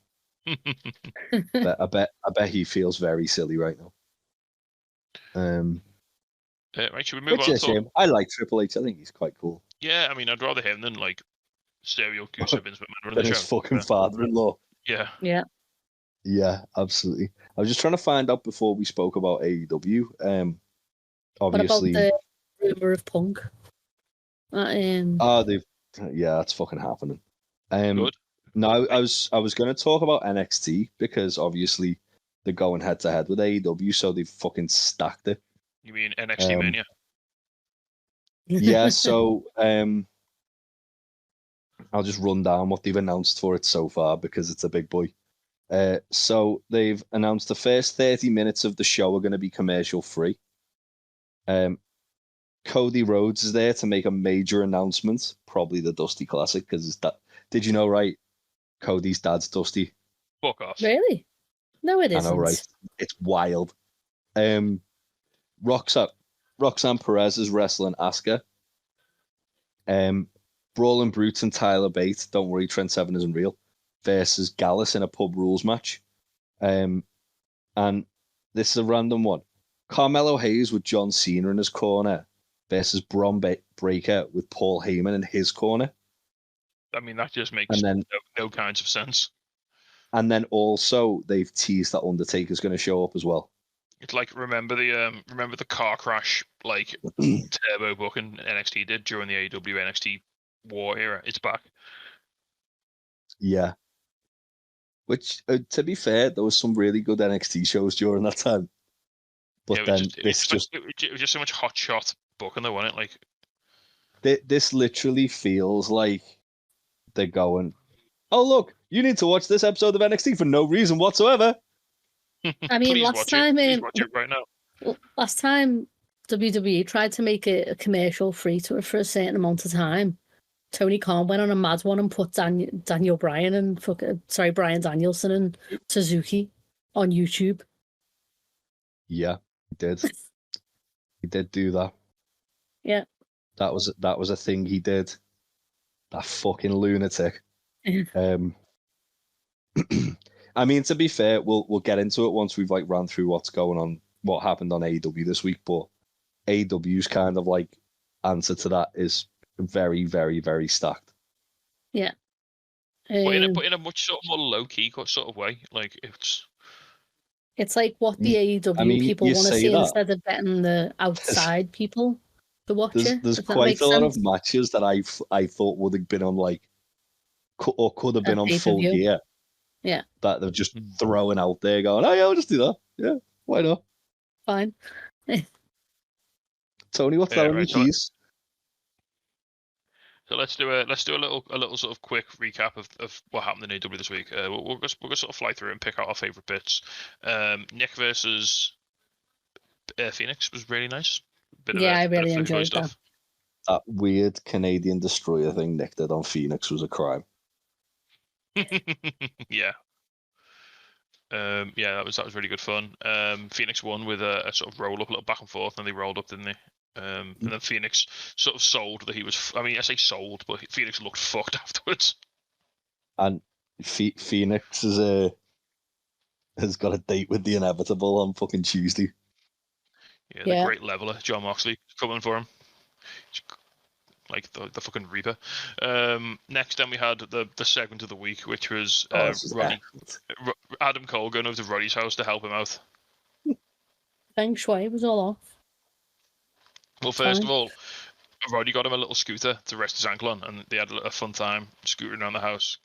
I bet he feels very silly right now. Right, should we move on? I like Triple H. I think he's quite cool. Yeah, I mean, I'd rather him than like Stereo Goose or Vince McMahon. Than his fucking father-in-law. Yeah. Yeah. Yeah, absolutely. I was just trying to find out before we spoke about AEW. Obviously. What about the rumor of Punk? That's fucking happening. Good. No, I was going to talk about NXT because obviously they're going head to head with AEW, so they've fucking stacked it. You mean NXT Mania? Yeah. So I'll just run down what they've announced for it so far because it's a big boy. So they've announced the first 30 minutes of the show are going to be commercial free. Cody Rhodes is there to make a major announcement, probably the Dusty Classic, because did you know, right? Cody's dad's Dusty. Fuck off. Really? No, it isn't. I know, right? It's wild. Roxanne Perez is wrestling Asuka. Brawling Brutes and Tyler Bate, don't worry, Trent Seven isn't real, versus Gallus in a pub rules match. And this is a random one. Carmelo Hayes with John Cena in his corner versus Bron Breakker with Paul Heyman in his corner. I mean, that just makes no kinds of sense. And then also they've teased that Undertaker's going to show up as well. It's like remember the car crash like turbo booking NXT did during the AEW NXT War era. It's back. Yeah. Which, to be fair, there was some really good NXT shows during that time. But it was just so much hot shot booking though, wasn't it? Like this literally feels like they're going, oh look, You need to watch this episode of NXT for no reason whatsoever. I mean, Please last watch time, it. Please watch it right now. last time WWE tried to make it a commercial free to for a certain amount of time. Tony Khan went on a mad one and put Daniel Bryan and Bryan Danielson and Suzuki on YouTube. Yeah, he did. He did do that. Yeah. That was a thing he did. That fucking lunatic. I mean, to be fair, we'll get into it once we've like run through what's going on, what happened on AEW this week. But AEW's kind of like answer to that is very, very, very stacked. Yeah. But in a much sort of more low key sort of way. Like it's like what the AEW people want to see instead of betting the outside people to watch it. There's quite a lot of matches that I thought would have been on like or could have been on Full Gear. Yeah. That they're just throwing out there going, oh yeah, I'll just do that. Yeah, why not? Fine. Tony, what's that on your keys? So let's do a little sort of quick recap of what happened in AEW this week. We'll just sort of fly through and pick out our favorite bits. Nick versus Phoenix was really nice. I really enjoyed that. That weird Canadian destroyer thing Nick did on Phoenix was a crime. Yeah. That was really good fun. Phoenix won with a sort of roll up, a little back and forth, and they rolled up, didn't they? And then Phoenix sort of sold that he was. I mean, I say sold, but Phoenix looked fucked afterwards. And Phoenix has got a date with the Inevitable on fucking Tuesday. Yeah, the great leveler John Moxley coming for him, like the fucking Reaper. Next, then we had the segment of the week, which was Adam Cole going over to Roddy's house to help him out. Feng Shui was all off. Well, first of all, Roddy got him a little scooter to rest his ankle on, and they had a fun time scootering around the house.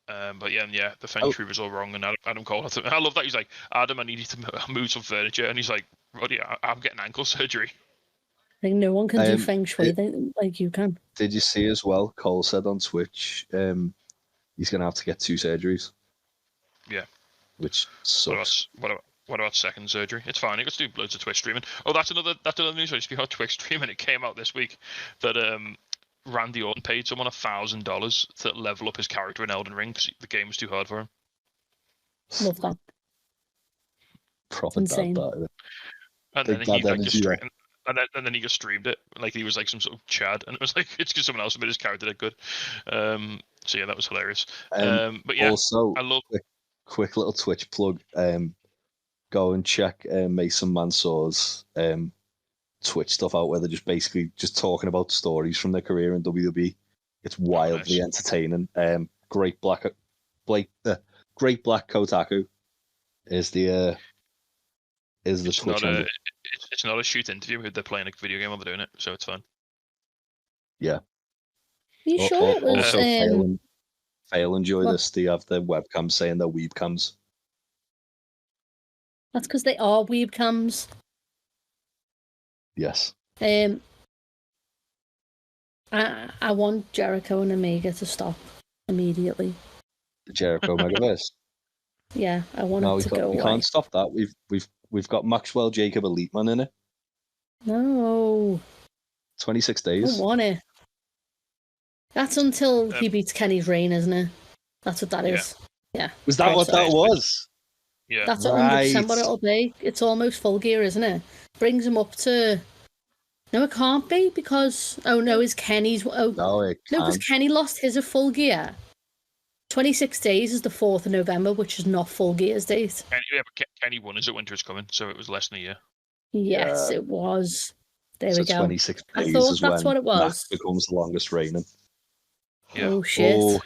But yeah, the Feng Shui was all wrong, and Adam Cole had to. I love that he's like, Adam, I need you to move some furniture, and he's like, Roddy, I'm getting ankle surgery. Like no one can do Feng Shui like you can. Did you see as well? Cole said on Twitch, he's gonna have to get 2 surgeries. Yeah, which sucks. What about second surgery? It's fine. He got to do loads of Twitch streaming. Oh, that's another news. Speaking of Twitch streaming, it came out this week that Randy Orton paid someone $1,000 to level up his character in Elden Ring because the game was too hard for him. Love that. Proper insane. And then he like just streamed, and then he just streamed it like he was like some sort of Chad, and it was like it's because someone else made his character that good. So yeah, that was hilarious. But yeah, also I love quick little Twitch plug. Go and check Mason Mansour's Twitch stuff out, where they're just basically just talking about stories from their career in WWE. It's wildly entertaining. Great Black Kotaku is the Twitch handle. It's not a shoot interview. They're playing a video game while they're doing it, so it's fun. Yeah. You sure it was? Also, Faye enjoy this. They have their webcams saying they're weebcams. That's because they are weebcams. Yes. I want Jericho and Omega to stop immediately. The Jericho Megaverse. Yeah, I want it to go away. We can't stop that. We've got Maxwell Jacob Eliteman in it. No. 26 days. I don't want it. That's until he beats Kenny's reign, isn't it? That's what that is. Yeah. Was that what that was? Yeah. That's 100% what it'll be. It's almost Full Gear, isn't it? Brings him up to... No, it can't be because... Oh, no, is Kenny's... Oh, no, it can't. No, because Kenny lost his at Full Gear. 26 days is the 4th of November, which is not Full Gear's date. Kenny won his at Winter is Coming, so it was less than a year. Yes, it was. There we go. 26 days I thought is that's when what it was. Max becomes the longest reigning. Yeah. Oh, shit.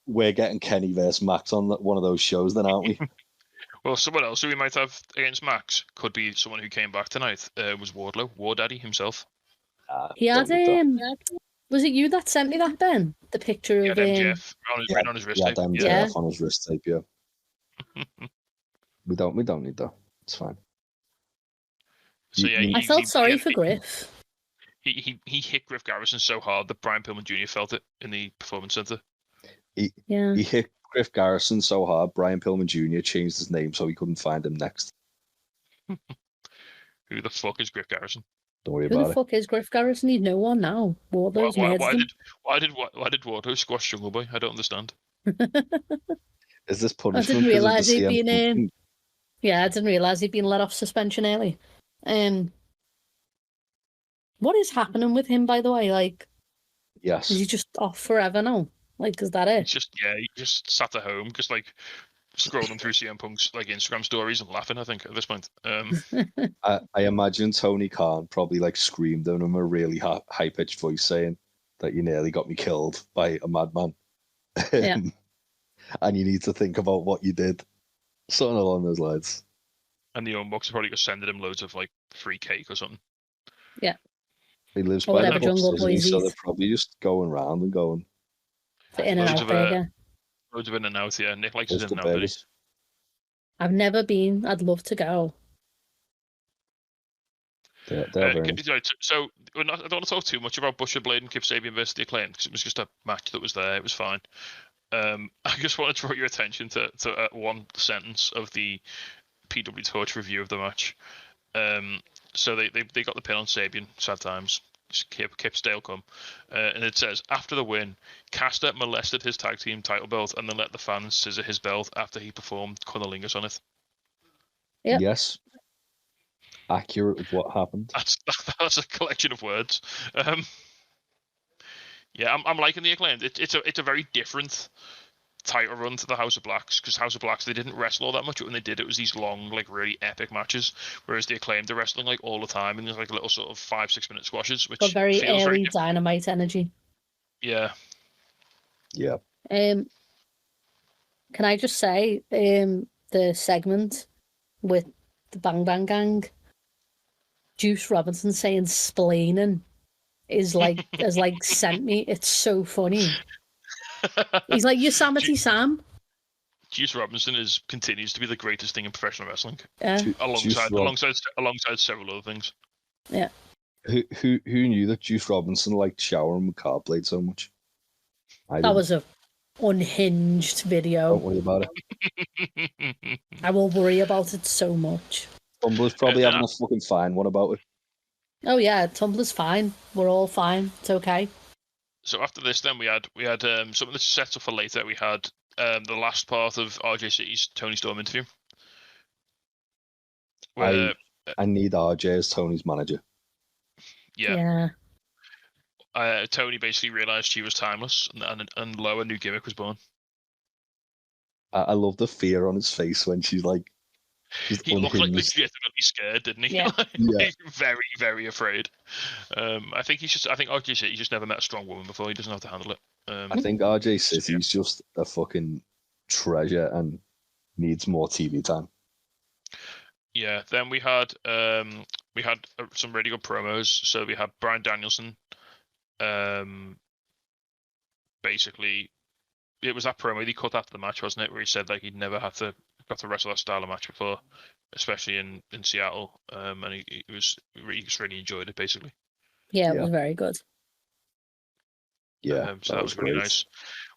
We're getting Kenny versus Max on one of those shows then, aren't we? Well, someone else who we might have against Max could be someone who came back tonight. Was Wardlow, War Daddy himself. He had was it you that sent me that, Ben? The picture of Jeff on his wrist tape. Jeff on his wrist tape. Yeah. we don't need that. It's fine. So yeah, I felt sorry for Griff. He hit Griff Garrison so hard that Brian Pillman Jr. felt it in the Performance Center. He hit Griff Garrison so hard, Brian Pillman Jr. changed his name so he couldn't find him next. Who the fuck is Griff Garrison? Don't worry Who about the fuck is Griff Garrison? He's no one now. Wardlow's murdered him. Why did Wardlow squash Jungle Boy? I don't understand. Is this I punishment? didn't realise he'd been. Yeah, I didn't realise he'd been let off suspension early. What is happening with him, by the way? Like, yes, is he just off forever now? Like, is that it? He just sat at home, just like scrolling through CM Punk's like Instagram stories and laughing. I think at this point, I imagine Tony Khan probably like screamed at him in a really high pitched voice, saying that you nearly got me killed by a madman, Yeah. and you need to think about what you did, something along those lines. And the Young Bucks are probably just sending him loads of like free cake or something. Yeah. He lives Or by whatever the Jungle Bucks, Boys so eat. they're probably just going round and going. The In-N-Out burger. Loads of In-N-Out, yeah. Nick likes his Postal In-N-Out. burgers. I've never been. I'd love to go. They're very nice. So I don't want to talk too much about Butcher Blade and Kip Sabian versus the Acclaimed because it was just a match that was there. It was fine. I just want to draw your attention to one sentence of the PW Torch review of the match. So they got the pin on Sabian, sad times. Kip's Dale come. And it says, after the win, Caster molested his tag team title belt and then let the fans scissor his belt after he performed cunnilingus on it. Yep. Yes. Accurate with what happened. That's a collection of words. Yeah, I'm liking the Acclaimed. It's a very different title run to the House of Blacks, because House of Blacks, they didn't wrestle all that much, but when they did, it was these long, like really epic matches, whereas the Acclaimed, they're wrestling like all the time in these like little sort of 5-6 minute squashes, which Got very feels airy very Dynamite energy. Yeah. Can I just say, the segment with the Bang Bang Gang, Juice Robinson saying "splaining" is like has like sent me. It's so funny. He's like Yosemite Sam. Juice Robinson continues to be the greatest thing in professional wrestling. Yeah. Alongside several other things. Yeah. Who knew that Juice Robinson liked showering with car blade so much? That was a unhinged video. Don't worry about it. I will worry about it so much. Tumblr's probably having a fucking fine one about it. Oh yeah, Tumblr's fine. We're all fine. It's okay. So after this, then we had something that's set up for later. We had the last part of RJ City's Tony Storm interview. Where, I need RJ as Tony's manager. Yeah. Tony basically realised she was timeless, and lo, a new gimmick was born. I love the fear on his face when she's like, he looked like legitimately scared, didn't he? Yeah. Very, very afraid. I think RJ City just never met a strong woman before. He doesn't know how to handle it. I think RJ City's just a fucking treasure and needs more TV time. Yeah. Then we had some really good promos. So we had Bryan Danielson. Basically, it was that promo he cut after the match, wasn't it? Where he said like he'd never got to wrestle that style of match before, especially in Seattle. And he just really enjoyed it, basically. Yeah, it was very good. Yeah, so that was really nice.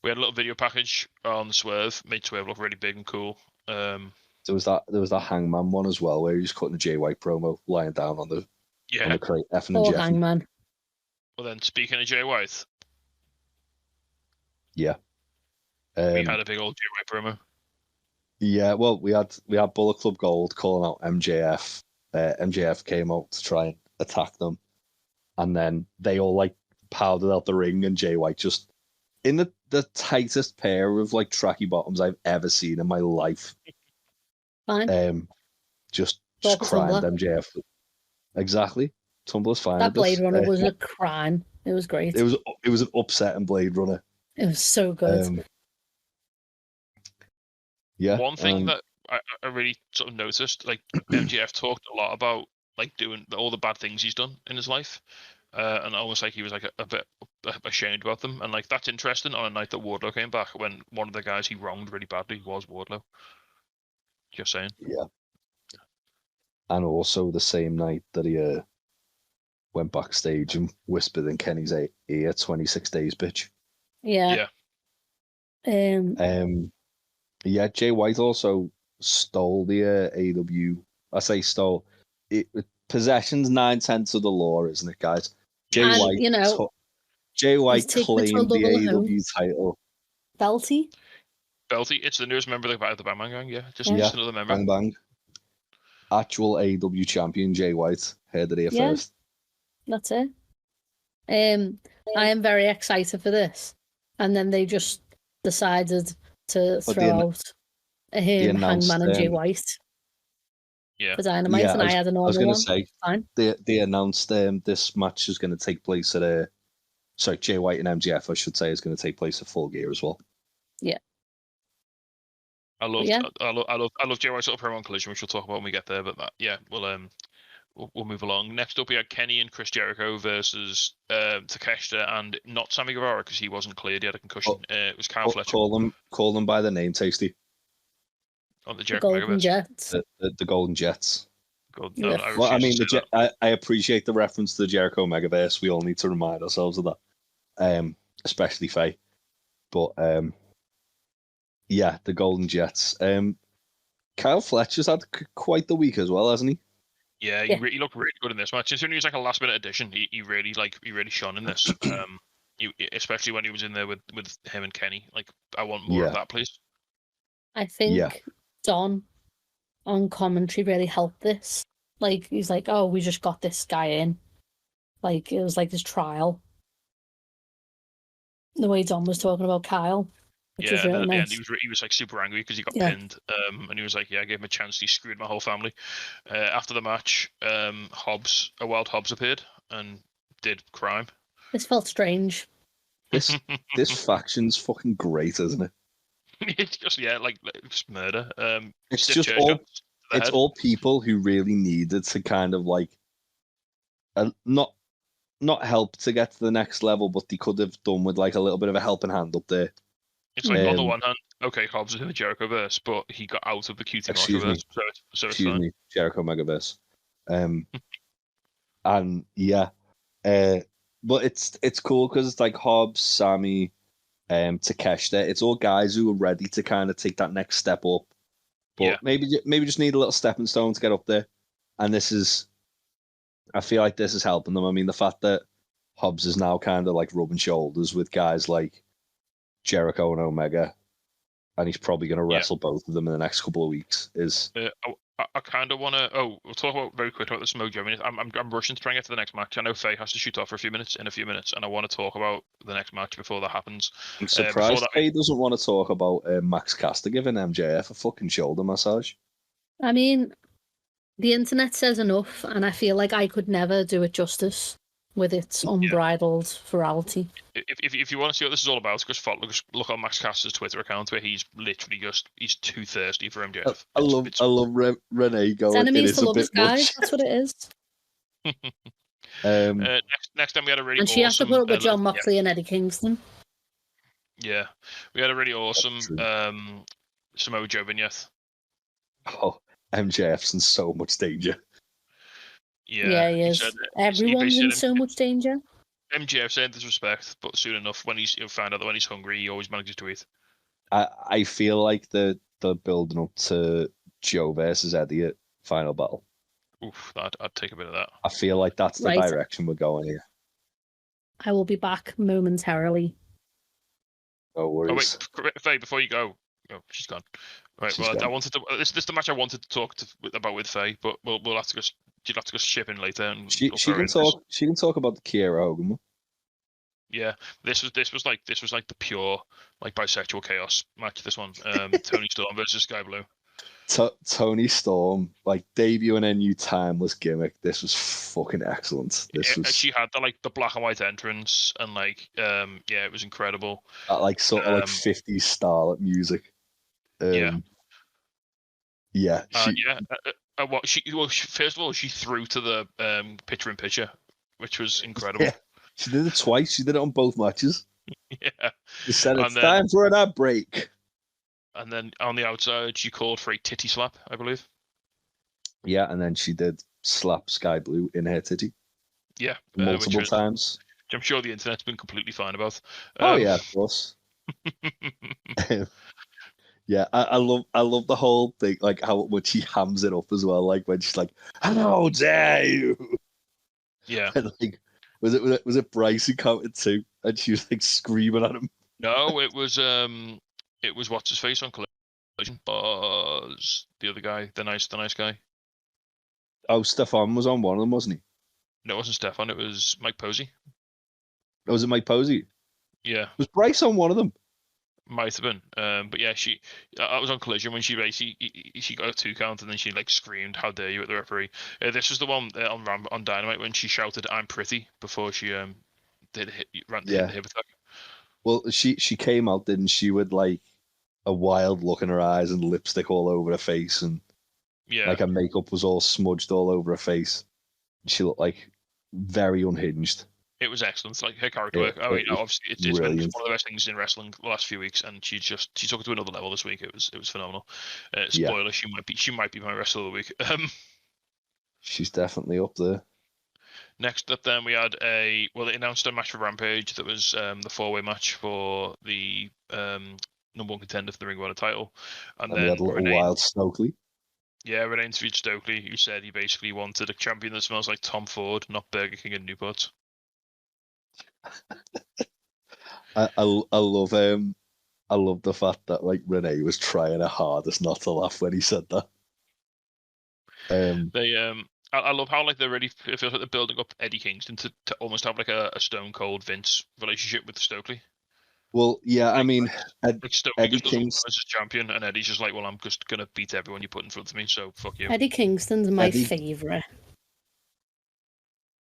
We had a little video package on the Swerve, made Swerve look really big and cool. There was that Hangman one as well, where he was cutting the Jay White promo, lying down on the crate, effing and jeffing. Hangman. Well, then speaking of Jay White, we had a big old Jay White promo. Yeah, well, we had Bullet Club Gold calling out MJF. MJF came out to try and attack them, and then they all like powdered out the ring, and Jay White just in the tightest pair of like tracky bottoms I've ever seen in my life. Fine. Just crimed MJF. Exactly. Tumblr's fine. That Blade Runner was a crime. It was great. It was an upsetting Blade Runner. It was so good. One thing that I really sort of noticed, like MJF talked a lot about like doing all the bad things he's done in his life, and almost like he was like a bit ashamed about them. And like that's interesting on a night that Wardlow came back when one of the guys he wronged really badly was Wardlow. Just saying. Yeah. And also the same night that he went backstage and whispered in Kenny's ear, 26 days, bitch. Yeah. Yeah, Jay White also stole the AW. I say stole. Possession's 9/10 of the law, isn't it, guys? Jay and White. Jay he's White taken it to a claimed the level AW home. title. Belty. It's the newest member of the Bang Bang Gang. Yeah, just another member. Bang Bang. Actual AW champion Jay White. Heard it here first. That's it. I am very excited for this. And then they just decided to throw out Hangman and Jay White. Yeah. For Dynamite, and I had a normal one. I was going to say, fine. They announced this match is going to take place at Jay White and MJF, I should say, is going to take place at Full Gear as well. Yeah. I love Jay White's little promo on Collision, which we'll talk about when we get there. But we'll move along. Next up, we had Kenny and Chris Jericho versus Takeshita and not Sammy Guevara because he wasn't cleared. He had a concussion. It was Kyle Fletcher. Call them by the name, Tasty. On the Jericho Golden Jets. The Golden Jets. I appreciate the reference to the Jericho Megaverse. We all need to remind ourselves of that, especially Faye. But the Golden Jets. Kyle Fletcher's had quite the week as well, hasn't he? Yeah, he looked really good in this match. Considering he was like a last minute addition, he really shone in this. Especially when he was in there with him and Kenny. Like, I want more of that, please. I think Don on commentary really helped this. Like, he's like, oh, we just got this guy in. Like, it was like his trial. The way Don was talking about Kyle. Which was really nice. He was like super angry because he got pinned. And he was like, I gave him a chance. He screwed my whole family. After the match, Wild Hobbs appeared and did crime. This felt strange. This faction's fucking great, isn't it? It's just just murder. It's just all people who really needed to kind of like not help to get to the next level, but they could have done with like a little bit of a helping hand up there. It's like on the one hand, okay, Hobbs is in the Jericho verse, but he got out of the QT Marshall verse, excuse me, Jericho Megaverse. But it's cool because it's like Hobbs, Sammy, Takeshita. It's all guys who are ready to kind of take that next step up, but maybe just need a little stepping stone to get up there. And I feel like this is helping them. I mean, the fact that Hobbs is now kind of like rubbing shoulders with guys like Jericho and Omega, and he's probably going to wrestle both of them in the next couple of weeks. I kind of want to. We'll talk about very quickly about the Mojo. I mean, I'm rushing to try and get to the next match. I know Faye has to shoot off for in a few minutes, and I want to talk about the next match before that happens. I'm surprised Faye doesn't want to talk about Max Caster giving MJF a fucking shoulder massage. I mean, the internet says enough, and I feel like I could never do it justice with its unbridled virality. If you want to see what this is all about, just look on Max Caster's Twitter account where he's literally he's too thirsty for MJF. I love Renee going. Enemies to lovers, guys. That's what it is. Next time we had a really and she has to put up with John Moxley and Eddie Kingston. Yeah, we had a really awesome Samoa Joe vignette. Oh, MJF's in so much danger. Yeah, he is. Everyone's in so much danger. MJF saying disrespect, but soon enough, when he's found out that when he's hungry, he always manages to eat. I feel like the building up to Joe versus Eddie at Final Battle. Oof, I'd take a bit of that. I feel like that's the direction we're going here. I will be back momentarily. No worries. Oh wait, Faye, before you go. Oh, she's gone. Right. I wanted to. This is the match I wanted to talk about with Faye, but we'll have to go. She'll have to go ship in later. And she can talk. She can talk about the Kiera Hogan one. Yeah, this was like the pure like bisexual chaos match. This one, Tony Storm versus Sky Blue. Tony Storm, like debuting a new timeless gimmick. This was fucking excellent. She had the black and white entrance and it was incredible. That like sort of like 50s style music. First of all, she threw to the picture-in-picture, which was incredible. Yeah, she did it twice. She did it on both matches. Yeah. She said it's time for an ad break. And then on the outside, she called for a titty slap, I believe. Yeah, and then she did slap Sky Blue in her titty. Yeah. Multiple times. Which I'm sure the internet's been completely fine about. Yeah, of course. Yeah, I love the whole thing, like how much he hams it up as well. Like when she's like, "How dare you!" Yeah. And like, was it Bryce who counted too? And she was like screaming at him. No, it was what's his face on Collision. Was the other guy, the nice guy? Oh, Stefan was on one of them, wasn't he? No, it wasn't Stefan. It was Mike Posey. Or was it Mike Posey? Yeah, Was Bryce on one of them? might have been. But yeah, I was on Collision when she basically she got a 2 count and then she like screamed, "How dare you!" at the referee. This was the one on Dynamite when she shouted, "I'm pretty" before she did hit the hip attack. Well, she came out, didn't she, with like a wild look in her eyes and lipstick all over her face, and like her makeup was all smudged all over her face. She looked like very unhinged. It was excellent. Like her character work. Obviously, it's been one of the best things in wrestling the last few weeks, and she took it to another level this week. It was phenomenal. Spoiler: she might be my wrestler of the week. She's definitely up there. Next up, then we had they announced a match for Rampage that was the 4-way match for the number 1 contender for the Ring of Honor title, and then we had a little wild Stokely. Yeah, Renee interviewed Stokely, who said he basically wanted a champion that smells like Tom Ford, not Burger King and Newport. I love the fact that like Renee was trying her hardest not to laugh when he said that. I love how like it feels like they're building up Eddie Kingston to almost have like a Stone Cold Vince relationship with Stokely. Well, yeah, I mean, Eddie Kingston as champion, and Eddie's just like, well, I'm just gonna beat everyone you put in front of me, so fuck you. Eddie Kingston's my favorite.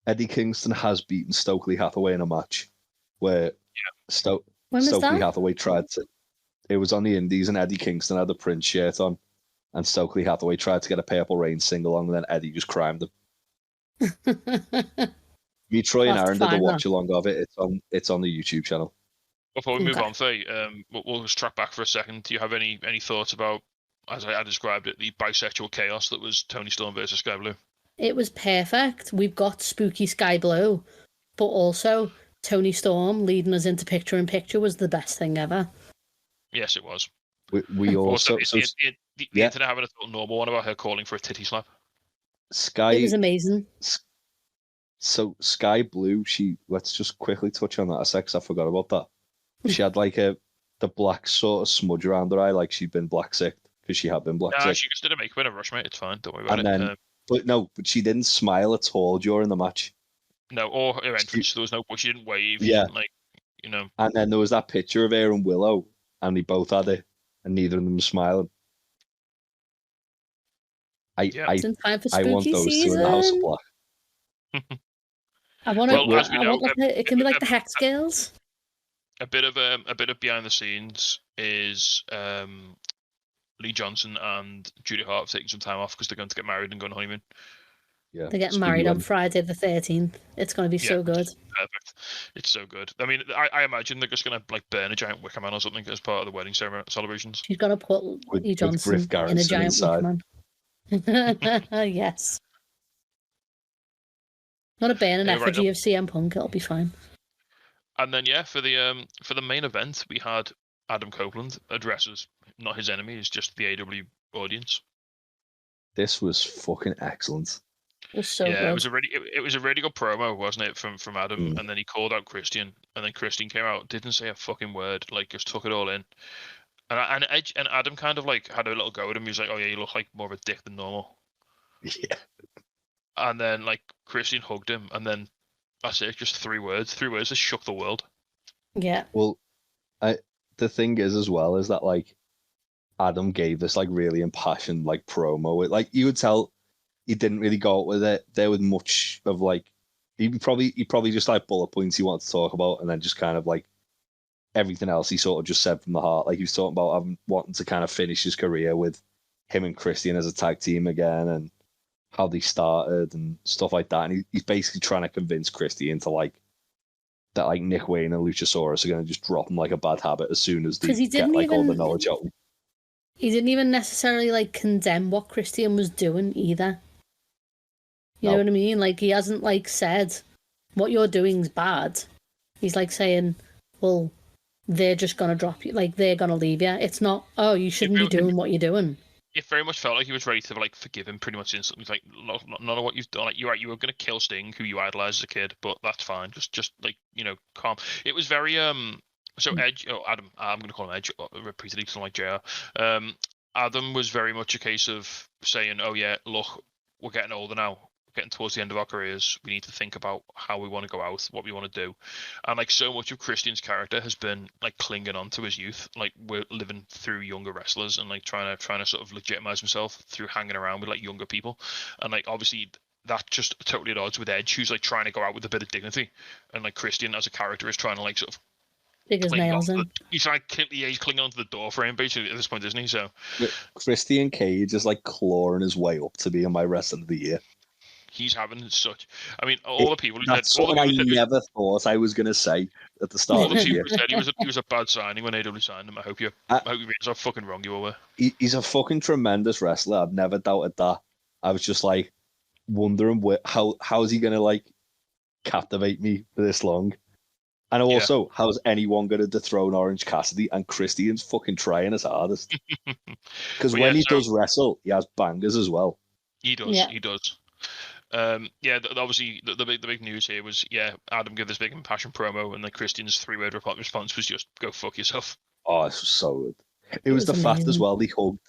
Eddie Kingston has beaten Stokely Hathaway in a match where Stokely Hathaway tried to. It was on the Indies, and Eddie Kingston had the Prince shirt on, and Stokely Hathaway tried to get a Purple Rain sing along, and then Eddie just crimed him. Me, Troy, and Aaron did a watch along of it. It's on the YouTube channel. Before we move on, Faye, we'll just track back for a second. Do you have any thoughts about, as I described it, the bisexual chaos that was Toni Storm versus Sky Blue? It was perfect. We've got spooky Sky Blue, but also Toni Storm leading us into picture-in-picture was the best thing ever. Yes, it was. We also the internet having a normal one about her calling for a titty slap. It was amazing. So Sky Blue, let's just quickly touch on that a sec, 'cause I forgot about that. She had like the black sort of smudge around her eye, like she'd been black sick, because she had been black sick. She just did a makeup in a rush, mate. It's fine. Don't worry about it. But she didn't smile at all during the match. No, or her entrance. There was no. She didn't wave. Yeah. And then there was that picture of her and Willow, and they both had it, and neither of them was smiling. I want those season. two in the House of Black. I want it can be like the Hex Girls. A bit of behind the scenes is Lee Johnson and Judy Hart have taken some time off because they're going to get married and go on honeymoon. Yeah, they're getting married on Friday the 13th. It's going to be so good. Perfect. It's so good. I mean, I imagine they're just going to like burn a giant wicker man or something as part of the wedding celebrations. She's going to put Lee Johnson in a giant wicker man. Yes. Not a burn an effigy of CM Punk. It'll be fine. And then for the main event, we had Adam Copeland addresses not his enemy, it's just the AW audience. This was fucking excellent. It was so good. It was a really good promo, wasn't it, from Adam? And then he called out Christian, and then Christian came out, didn't say a fucking word, like just took it all in. And Adam kind of like had a little go at him. He was like, "Oh yeah, you look like more of a dick than normal." Yeah. And then like Christian hugged him, and then that's it. Just 3 words. 3 words that shook the world. Yeah. Well, the thing is as well is that like Adam gave this like really impassioned like promo. Like you would tell he didn't really go out with it there with much of like he probably just like bullet points he wanted to talk about, and then just kind of like everything else he sort of just said from the heart. Like he was talking about wanting to kind of finish his career with him and Christian as a tag team again, and how they started and stuff like that. And he's basically trying to convince Christian into like that, like Nick Wayne and Luchasaurus are going to just drop him like a bad habit as soon as they get like all the knowledge out. He didn't even necessarily like condemn what Christian was doing either. You know what I mean? Like he hasn't like said what you're doing's bad. He's like saying, well, they're just gonna drop you, like they're gonna leave you. It's not, oh, you shouldn't be doing what you're doing. It very much felt like he was ready to like forgive him pretty much instantly. He's like, none of what you've done. Like, you're right, you were gonna kill Sting, who you idolized as a kid, but that's fine. Just like, calm. It was very So Edge, Adam, I'm gonna call him Edge repeatedly because I'm like JR. Adam was very much a case of saying, oh yeah, look, we're getting older now. We're getting towards the end of our careers. We need to think about how we want to go out, what we want to do. And like so much of Christian's character has been like clinging on to his youth. Like we're living through younger wrestlers and like trying to sort of legitimize himself through hanging around with like younger people. And like obviously that's just totally at odds with Edge, who's like trying to go out with a bit of dignity. And like Christian as a character is trying to like sort of dig his nails in. He's like he's clinging onto the door frame basically at this point, isn't he? So Christian Cage is like clawing his way up to being my wrestler of the year. He's having such. I mean, the people who that's said. Something I never thought I was going to say at the start of the year. Said he was a bad signing when AW signed him. I hope you realize how fucking wrong you were. He's a fucking tremendous wrestler. I've never doubted that. I was just like wondering how's he going to like captivate me for this long. And also, how's anyone going to dethrone Orange Cassidy? And Christian's fucking trying his hardest. Because when he does wrestle, he has bangers as well. He does. Yeah. He does. Obviously, the big news here was, Adam gave this big impassioned promo, and then Christian's 3-word response was just, go fuck yourself. Oh, this was so good. It was the amazing fact as well, they hugged.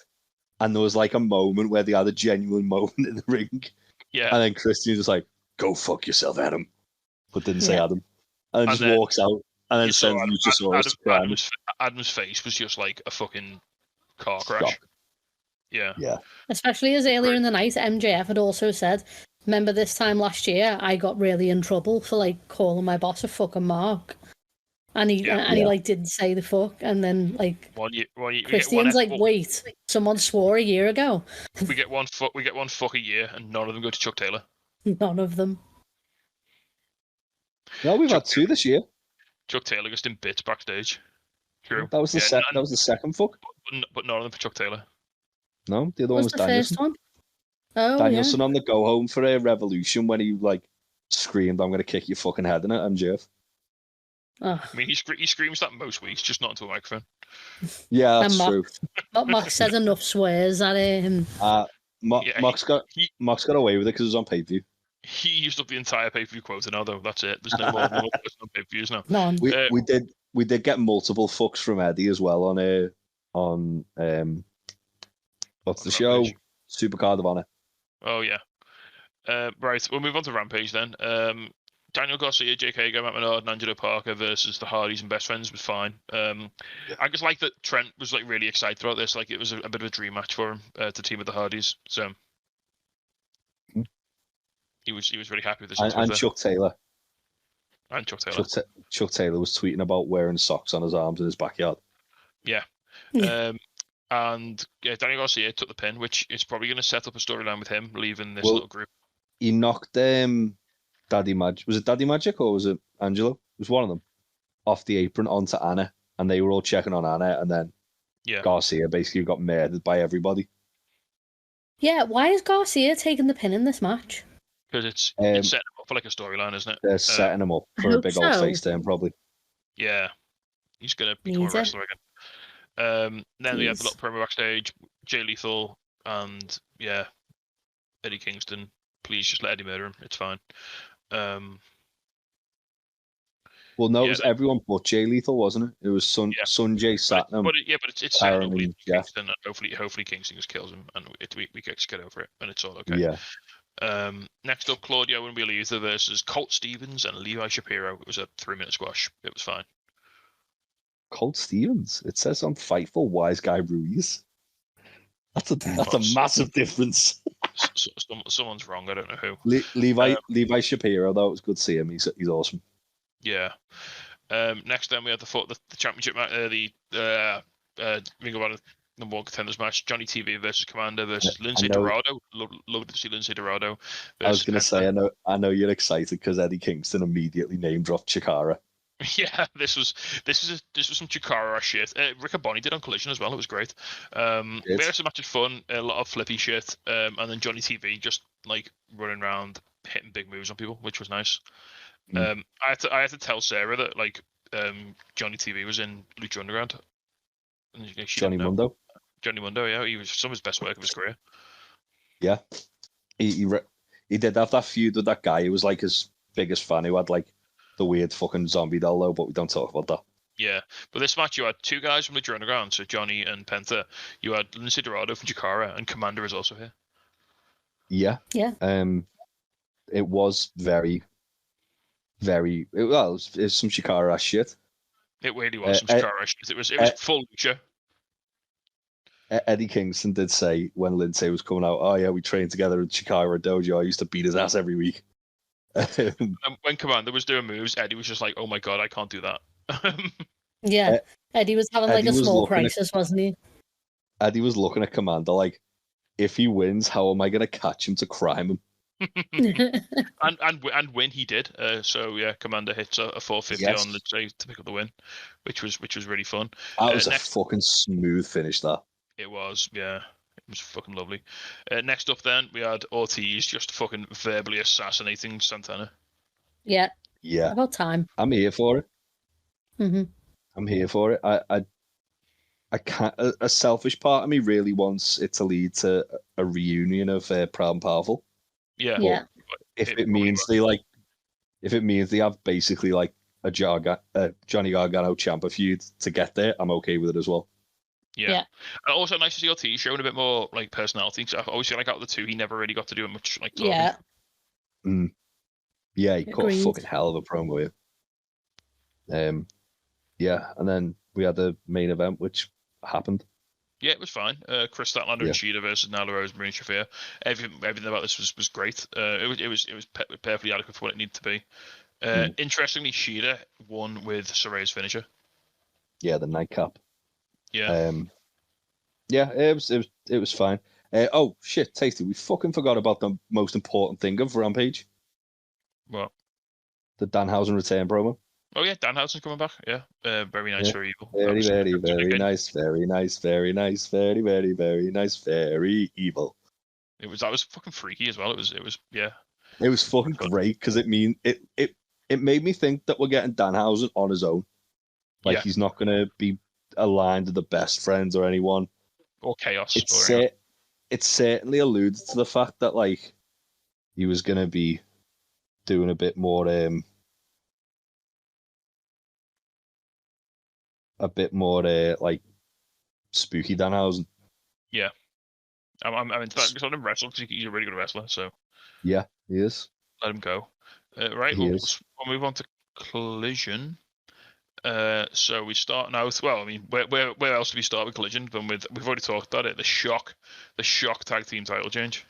And there was like a moment where they had a genuine moment in the ring. Yeah. And then Christian was like, go fuck yourself, Adam. But didn't say Adam. And just walks out, and then sends Adam's face was just like a fucking car crash. Yeah. Especially as earlier in the night, MJF had also said, remember this time last year, I got really in trouble for like calling my boss a fucking mark. And he like didn't say the fuck, and then like Christian's like, wait, someone swore a year ago. We get one fuck a year, and none of them go to Chuck Taylor. None of them. No, we've had 2 this year. Chuck Taylor just in bits backstage. True. That was the second fuck. But none of them for Chuck Taylor. No, the other one was Danielson. First one? Oh, Danielson on the go home for a Revolution when he like screamed, "I'm going to kick your fucking head in it," MJF. I mean, he screams that most weeks, just not into a microphone. Yeah, that's true. Mox says enough swears at him. Mox got away with it because it was on pay-per-view. He used up the entire pay-per-view quota now, though. That's it. There's no more pay-per-views now. None. We did get multiple fucks from Eddie as well on what's the show? Supercard of Honor. Oh yeah. Right, we'll move on to Rampage then. Daniel Garcia, Jake Hager, Matt Menard, and Angelo Parker versus the Hardys and Best Friends was fine. I just like that Trent was like really excited about this. Like it was a bit of a dream match for him to team with the Hardys. So he was really happy with this. And Chuck Taylor. And Chuck Taylor. Chuck Taylor was tweeting about wearing socks on his arms in his backyard. Yeah. And Daniel Garcia took the pin, which is probably going to set up a storyline with him leaving this little group. He knocked Daddy Magic. Was it Daddy Magic or was it Angelo? It was one of them. Off the apron onto Anna, and they were all checking on Anna, and then Garcia basically got murdered by everybody. Yeah, why is Garcia taking the pin in this match? Because it's setting him up for like a storyline, isn't it? They're setting him up for a big old face turn, probably. Yeah, he's going to become a wrestler again. Then we had the little promo backstage, Jay Lethal and Eddie Kingston. Please just let Eddie murder him. It's fine. Well, no, it was everyone but Jay Lethal, wasn't it? It was Sunjay Satnam. But it's setting up with Kingston, and hopefully Kingston just kills him, and we just get over it, and it's all okay. Yeah. Next up, Claudio and Wheeler Uther versus Colt Stevens and Levi Shapiro. It was a 3-minute squash. It was fine. Colt Stevens. It says on Fightful Wise Guy Ruiz. That's a massive difference. Someone's wrong. I don't know who. Levi Shapiro, though, it was good to see him. He's awesome. Yeah. Next, then we had the championship match. The Ring of Honor number 1 contenders match: Johnny TV versus Commander versus Lindsay Dorado. Love to see Lindsay Dorado. I was going to say, I know you're excited because Eddie Kingston immediately name dropped Chikara. Yeah, this was some Chikara shit. Riccaboni did on Collision as well. It was great. We had some matches fun, a lot of flippy shit, and then Johnny TV just like running around hitting big moves on people, which was nice. I had to tell Sarah that like Johnny TV was in Lucha Underground. And Johnny Mundo. Johnny Mundo, yeah, he was some of his best work of his career. Yeah, he did have that feud with that guy who was like his biggest fan, who had like the weird fucking zombie doll though, but we don't talk about that. Yeah, but this match you had two guys from Lucha Underground, so Johnny and Penta. You had Lindsay Dorado from Chikara, and Commander is also here. Yeah. It was very, very well. It was some Chikara shit. It really was some Chikara shit. It was full Lucha. Eddie Kingston did say when Lindsay was coming out, "Oh yeah, we trained together at Chikara Dojo. I used to beat his ass every week." And when Commander was doing moves, Eddie was just like, "Oh my god, I can't do that." Yeah, Eddie was having like a small crisis, wasn't he? Eddie was looking at Commander like, if he wins, how am I going to catch him to crime him? and win he did. So yeah, Commander hits a 450 on Lindsay to pick up the win, which was really fun. That was a fucking smooth finish. That it was, yeah. It was fucking lovely. Next up, then we had Ortiz just fucking verbally assassinating Santana. Yeah. Yeah. About time. I'm here for it. Mm-hmm. I'm here for it. I can't. A selfish part of me really wants it to lead to a reunion of Proud and Powerful. Yeah. Yeah. If it means they have basically like a Johnny Gargano Ciampa feud to get there, I'm okay with it as well. Yeah. And also nice to see Ortiz showing a bit more like personality. Because I always feel like out of the two, he never really got to do much like talking. Yeah. Yeah, he cut a fucking hell of a promo here. Yeah, and then we had the main event, which happened. Yeah, it was fine. Chris Statlander and Shida versus Nyla Rose and Marina Shafir. Everything about this was great. It was perfectly adequate for what it needed to be. Interestingly, Shida won with Saraya's finisher. Yeah, the nightcap. Yeah. Yeah, it was fine. Oh shit, Tasty, we fucking forgot about the most important thing of Rampage. What? The Danhausen return promo. Oh yeah, Danhausen's coming back. Yeah, very nice, very evil. Very nice, very nice, very nice, very nice, very evil. That was fucking freaky as well. It was yeah. It was fucking great because it made me think that we're getting Danhausen on his own. Like he's not gonna be aligned to the best friends or anyone. Or chaos. It certainly alluded to the fact that like he was gonna be doing a bit more like spooky Danhausen. Yeah. I'm because I didn't wrestle because he's a really good wrestler, so yeah, he is. Let him go. Right, we'll move on to Collision. So we start now with, well, I mean, where else do we start with Collision than with, we've already talked about it, the shock tag team title change.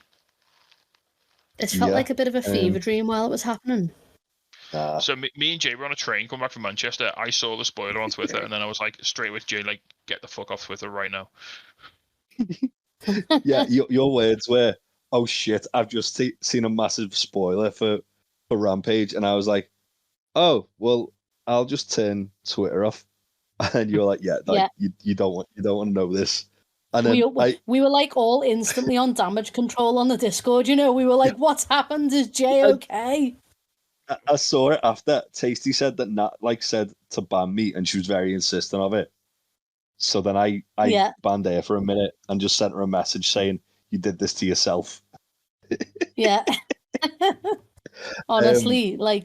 This felt like a bit of a fever dream while it was happening. So me and Jay were on a train coming back from Manchester. I saw the spoiler on Twitter, and then I was like, straight with Jay, like, get the fuck off Twitter right now. Yeah, your words were, oh shit, I've just seen a massive spoiler for Rampage, and I was like, oh, well, I'll just turn Twitter off. And you're like, yeah, like, you don't want to know this. And then we were like all instantly on damage control on the Discord. You know, we were like, what's happened? Is Jay okay? I saw it after. Tasty said that Nat like said to ban me, and she was very insistent of it. So then I banned her for a minute and just sent her a message saying, "You did this to yourself." Yeah. Honestly, like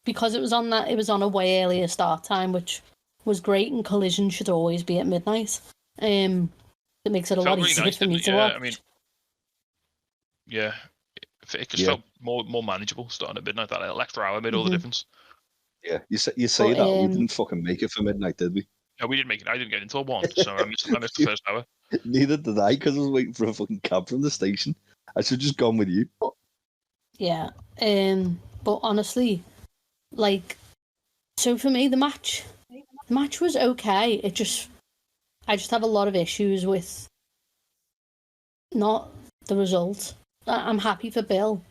because it was on a way earlier start time, which was great. And Collision should always be at midnight. It makes it a lot easier for me to watch. I mean, yeah. It just felt more manageable starting at midnight. That little extra hour made all the difference. Yeah, you say that we didn't fucking make it for midnight, did we? No, we didn't make it. I didn't get until 1, so I missed the first hour. Neither did I, because I was waiting for a fucking cab from the station. I should have just gone with you. Yeah, but honestly, like, so for me, the match was okay. I just have a lot of issues with not the result. I'm happy for Bill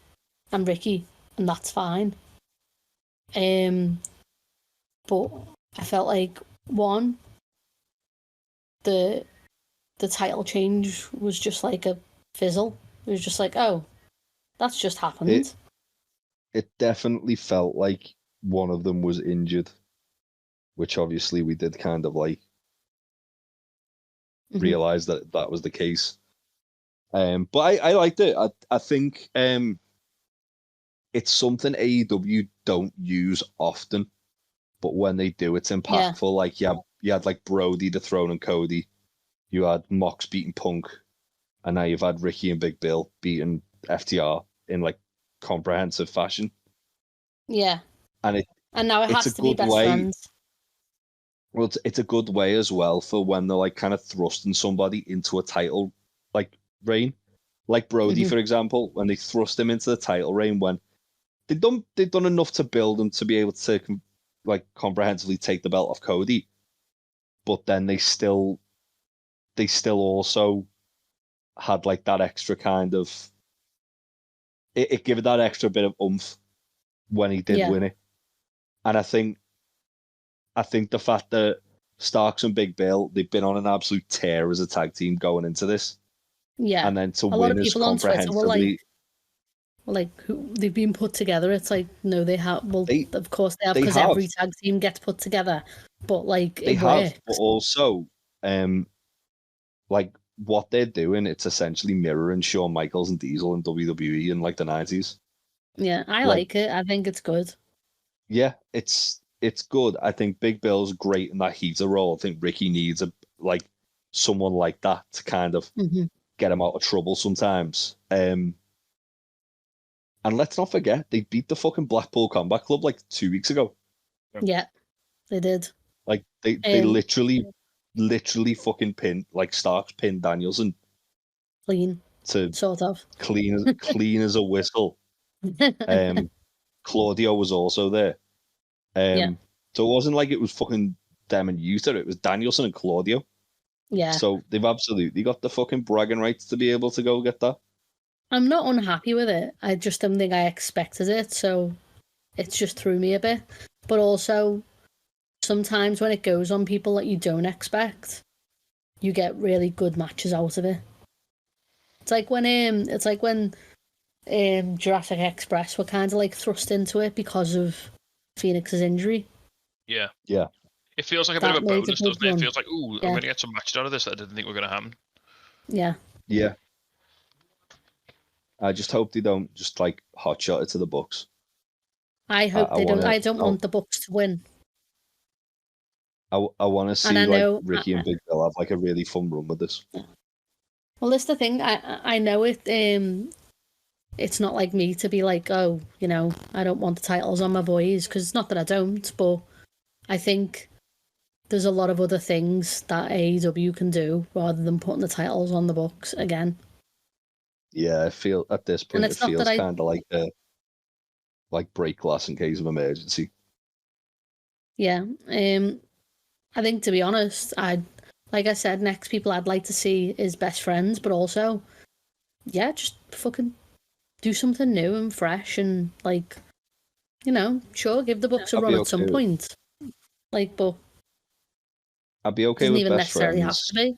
and Ricky, and that's fine. But I felt like one, the title change was just like a fizzle. It was just like, oh, that's just happened. It definitely felt like one of them was injured. which obviously we did kind of like realize that that was the case. But I liked it. I think it's something AEW don't use often, but when they do, it's impactful. Yeah. Like you had like Brody, the Throne, and Cody. You had Mox beating Punk, and now you've had Ricky and Big Bill beating FTR in like comprehensive fashion. Yeah. And now it has to be best friends. Well, it's a good way as well for when they're like kind of thrusting somebody into a title like reign, like Brody, for example, when they thrust him into the title reign when they've done enough to build him to be able to like comprehensively take the belt off Cody, but then they still also had like that extra kind of it gave it that extra bit of oomph when he did win it. And I think the fact that Starks and Big Bill, they've been on an absolute tear as a tag team going into this. Yeah. And then to a win lot of as people on Twitter comprehensively. were like who they've been put together. It's like, no, they have. Well, of course they have, because every tag team gets put together. But like, it works. But also, like what they're doing, it's essentially mirroring Shawn Michaels and Diesel in WWE in like the 90s. Yeah, I like it. I think it's good. Yeah, it's good. I think Big Bill's great in that heater role. I think Ricky needs someone like that to kind of get him out of trouble sometimes. And let's not forget, they beat the fucking Blackpool Combat Club like 2 weeks ago. Yeah, they did. Like they literally fucking pinned, like Starks pinned Danielson. Clean. To sort of. Clean as a whistle. Claudio was also there. So it wasn't like it was fucking them and Utah, it was Danielson and Claudio. Yeah. So they've absolutely got the fucking bragging rights to be able to go get that. I'm not unhappy with it. I just don't think I expected it, so it's just threw me a bit. But also, sometimes when it goes on people that you don't expect, you get really good matches out of it. It's like when Jurassic Express were kind of like thrust into it because of Phoenix's injury. Yeah. Yeah. It feels like a bit of a bonus, doesn't it? It feels like, ooh, I'm going to get some matches out of this that I didn't think were going to happen. Yeah. Yeah. I just hope they don't just like hotshot it to the Bucks. I hope they don't. I don't want the Bucks to win. I want to see Ricky and Big Bill have like a really fun run with this. Well, that's the thing. I know it. It's not like me to be like, oh, you know, I don't want the titles on my boys, because it's not that I don't, but I think there's a lot of other things that AEW can do rather than putting the titles on the Bucks again. Yeah, I feel at this point it feels kind of like break glass in case of emergency. Yeah, I think, to be honest, like I said, next people I'd like to see is best friends, but also, yeah, just fucking do something new and fresh and like, you know, sure, give the Bucks a run at some point. Like, but I'd be okay with best friends. Have to be.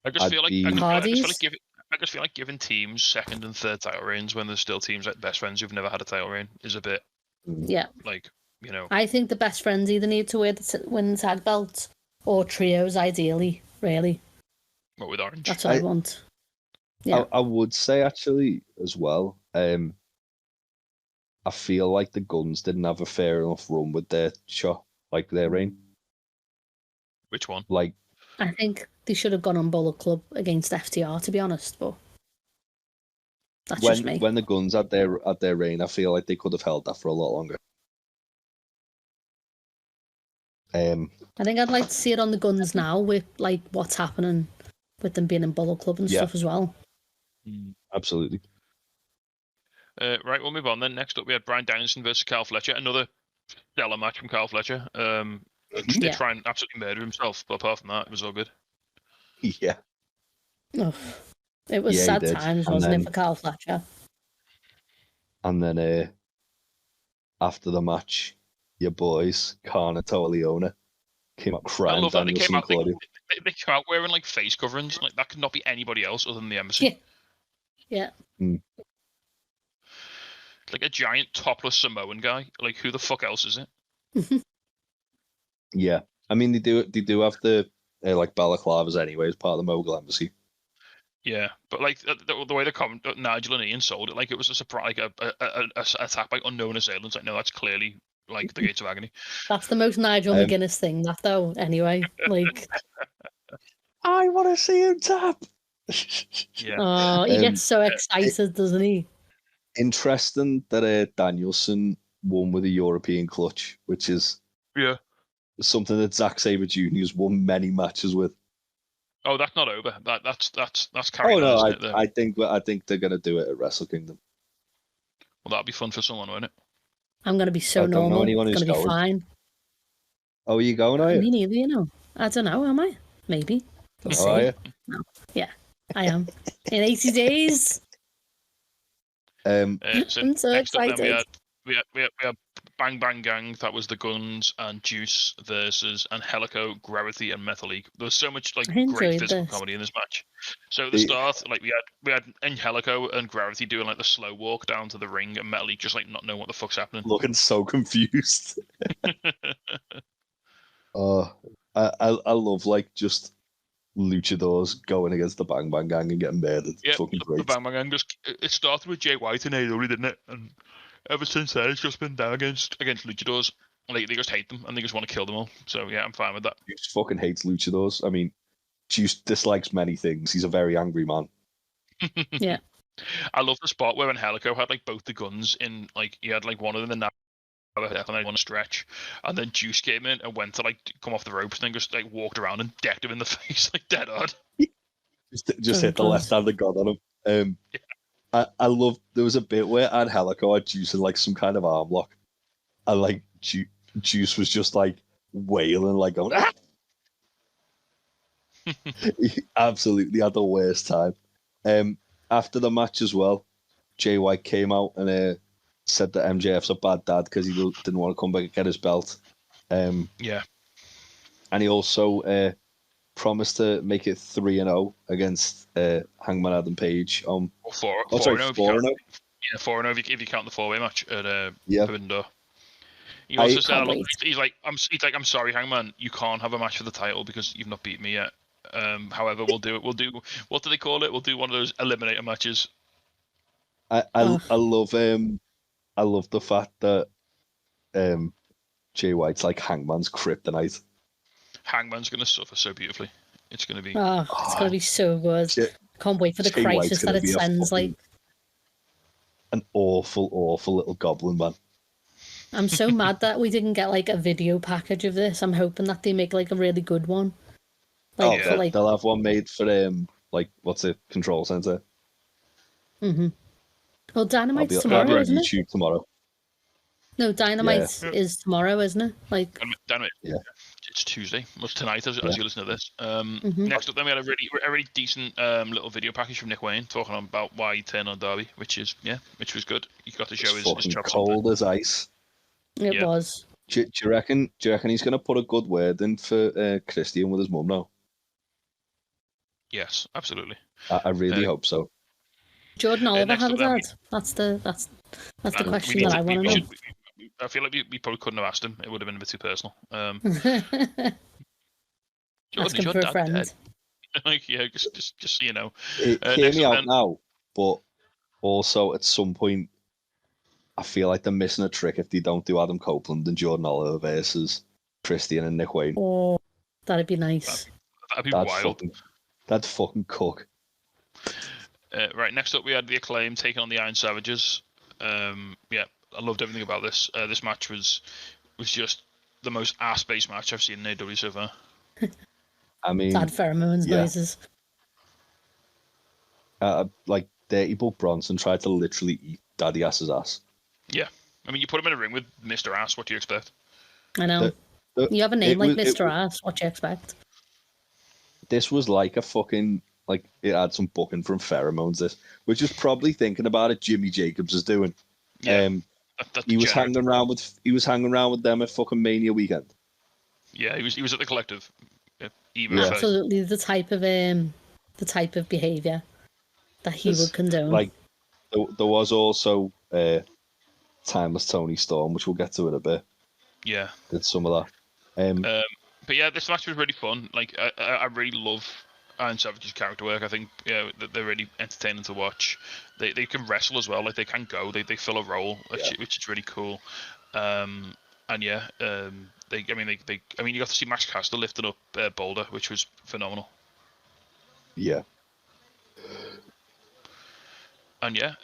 I just feel like giving teams second and third title reigns when there's still teams like best friends who've never had a title reign is a bit. Yeah. Like, you know. I think the best friends either need to win the tag belt or trios, ideally, really. What with Orange? That's what I want. Yeah. I would say actually as well. I feel like the Guns didn't have a fair enough run with their shot, like their reign. Which one? Like, I think they should have gone on Bullet Club against FTR, to be honest, but that's just me. When the Guns had their reign, I feel like they could have held that for a lot longer. I think I'd like to see it on the Guns now with like what's happening with them being in Bullet Club and stuff as well. Absolutely. Right, we'll move on then. Next up, we had Bryan Danielson versus Kyle Fletcher. Another stellar match from Kyle Fletcher. Just did try and absolutely murder himself, but apart from that, it was all good. Yeah. Oh, it was sad times, wasn't it, for Kyle Fletcher? And then after the match, your boys, Khan and Toleone, came up crying. I love that they came out. They came out wearing like face coverings. Like that could not be anybody else other than the embassy. Yeah. Like a giant topless Samoan guy. Like who the fuck else is it? Yeah, I mean they do have the like balaclavas anyway as part of the Mogul embassy. Yeah, but like the way Nigel and Ian sold it, like it was a surprise, like a attack by unknown assailants. Like, no, that's clearly like the Gates of Agony. That's the most Nigel McGuinness thing, that though. Anyway, like, I want to see him tap. Yeah. Oh, he gets so excited, doesn't he? Interesting that Danielson won with a European clutch, which is something that Zack Sabre Jr. has won many matches with. Oh, that's not over. That's carrying on, isn't it? I think they're gonna do it at Wrestle Kingdom. Well, that'd be fun for someone, wouldn't it? I'm gonna be so normal. It's gonna be fine. Oh, are you going? Are you? Me neither, you know. I don't know. Am I? Maybe. We'll see. Are you? No. Yeah, I am. In 80 days. So I'm so excited. We had Bang Bang Gang. That was the Guns and Juice versus Angelico, Gravity, and Metal League. There was so much like great physical comedy in this match. So at the start, like we had Angelico and Gravity doing like the slow walk down to the ring, and Metal League just like not knowing what the fuck's happening, looking so confused. I love like just luchadors going against the Bang Bang Gang and getting murdered. Yeah, fucking great. The Bang Bang Gang it started with Jay White in AEW, didn't it? And ever since then, it's just been down against luchadors. Like they just hate them and they just want to kill them all. So yeah, I'm fine with that. Juice fucking hates luchadors. I mean, Juice dislikes many things. He's a very angry man. Yeah. I love the spot where Angelico had like both the guns in, like he had like one of them in that definitely want to stretch, and then Juice came in and went to like come off the ropes and then just like walked around and decked him in the face like dead hard. Just hit the left hand of God on him. I love there was a bit where Angelico had Juice in like some kind of arm lock, and like Juice was just like wailing like going. Ah! He absolutely had the worst time. After the match as well, Jay White came out and said that MJF's a bad dad because he didn't want to come back and get his belt. Yeah. And he also promised to make it 3-0 against Hangman Adam Page on 4-0. Yeah, 4-0 if you count the four-way match at Forbidden Door. He also said, he's like, I'm sorry, Hangman, you can't have a match for the title because you've not beat me yet. However, we'll do it. We'll do, what do they call it? We'll do one of those eliminator matches. I love the fact that Jay White's like Hangman's kryptonite. Hangman's going to suffer so beautifully. It's going to be... it's going to be so good. Can't wait for the crisis that it sends. Like an awful little goblin, man. I'm so mad that we didn't get like a video package of this. I'm hoping that they make like a really good one. Like, they'll have one made for like what's it, Control Center. Well, Dynamite's tomorrow, isn't it? YouTube tomorrow. No, Dynamite is tomorrow, isn't it? Like Dynamite. Yeah. It's Tuesday. Well, it's tonight as you listen to this. Next up, then we had a really decent little video package from Nick Wayne talking about why he turned on Darby, which was good. He got to show his chops. Cold as ice. It was. Do you reckon he's going to put a good word in for Christian with his mum now? Yes, absolutely. I really hope so. Jordan Oliver had a dad. That's the question that I want to know. I feel like we probably couldn't have asked him. It would have been a bit too personal. Jordan, for a friend. Dead? Like, yeah, just so you know. Hear me out now, but also at some point, I feel like they're missing a trick if they don't do Adam Copeland and Jordan Oliver versus Christian and Nick Wayne. Oh, that'd be nice. That'd be wild. That'd fucking cook. Right, next up we had the Acclaim taking on the Iron Savages. Yeah, I loved everything about this. This match was just the most ass-based match I've seen in AEW so far. I mean, sad pheromones noises. Like Dirty Buck Bronson tried to literally eat Daddy Ass's ass. Yeah, I mean, you put him in a ring with Mr. Ass. What do you expect? I know. You have a name like Mr. Ass. What do you expect? This was like a fucking, like, it had some booking from Pheromones, this, which is probably thinking about it Jimmy Jacobs is doing. Yeah, he was hanging around with them at fucking Mania weekend. Yeah, he was at the Collective. Absolutely the type of behaviour that he would condone. Like there was also Timeless Tony Storm, which we'll get to in a bit. Yeah. Did some of But yeah, this match was really fun. Like, I really love Iron Savage's character work. I think they're really entertaining to watch. They can wrestle as well. Like, they can go. They fill a role, which is really cool. And yeah, you got to see Max Caster lifting up Boulder, which was phenomenal. Yeah. And yeah,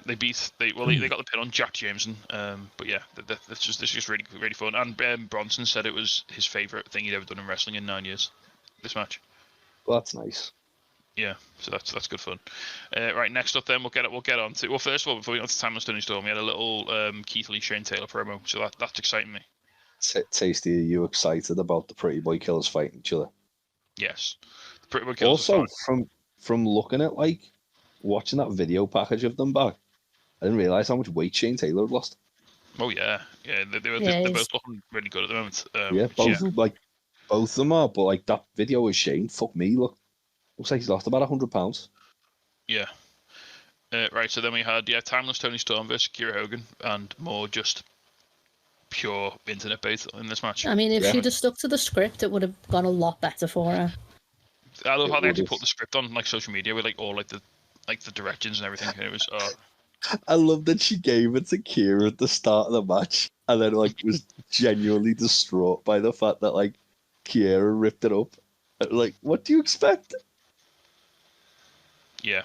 they got the pin on Jack Jameson. But yeah, this is just really really fun. And Bronson said it was his favorite thing he'd ever done in wrestling in 9 years. This match. Well, that's nice. Yeah, so that's good fun. Right, next up then we'll get on to. Well, first of all, before we get on to Timeless Tony Storm, we had a little Keith Lee Shane Taylor promo, so that's exciting me. Tasty, are you excited about the Pretty Boy Killers fighting each other? Yes, the Pretty Boy Killers. Also, from looking at watching that video package of them back, I didn't realize how much weight Shane Taylor had lost. Oh yeah, they're both looking really good at the moment. Both of them are, but that video with Shane, fuck me, looks like he's lost about 100 pounds. Yeah. Right, so then we had Timeless Tony Storm versus Kira Hogan, and more just pure internet bait in this match. I mean, if she'd have stuck to the script, it would have gone a lot better for her. I love how they actually put the script on social media with all the directions and everything. And it was. I love that she gave it to Kira at the start of the match, and then was genuinely distraught by the fact that Kira ripped it up. What do you expect? Yeah.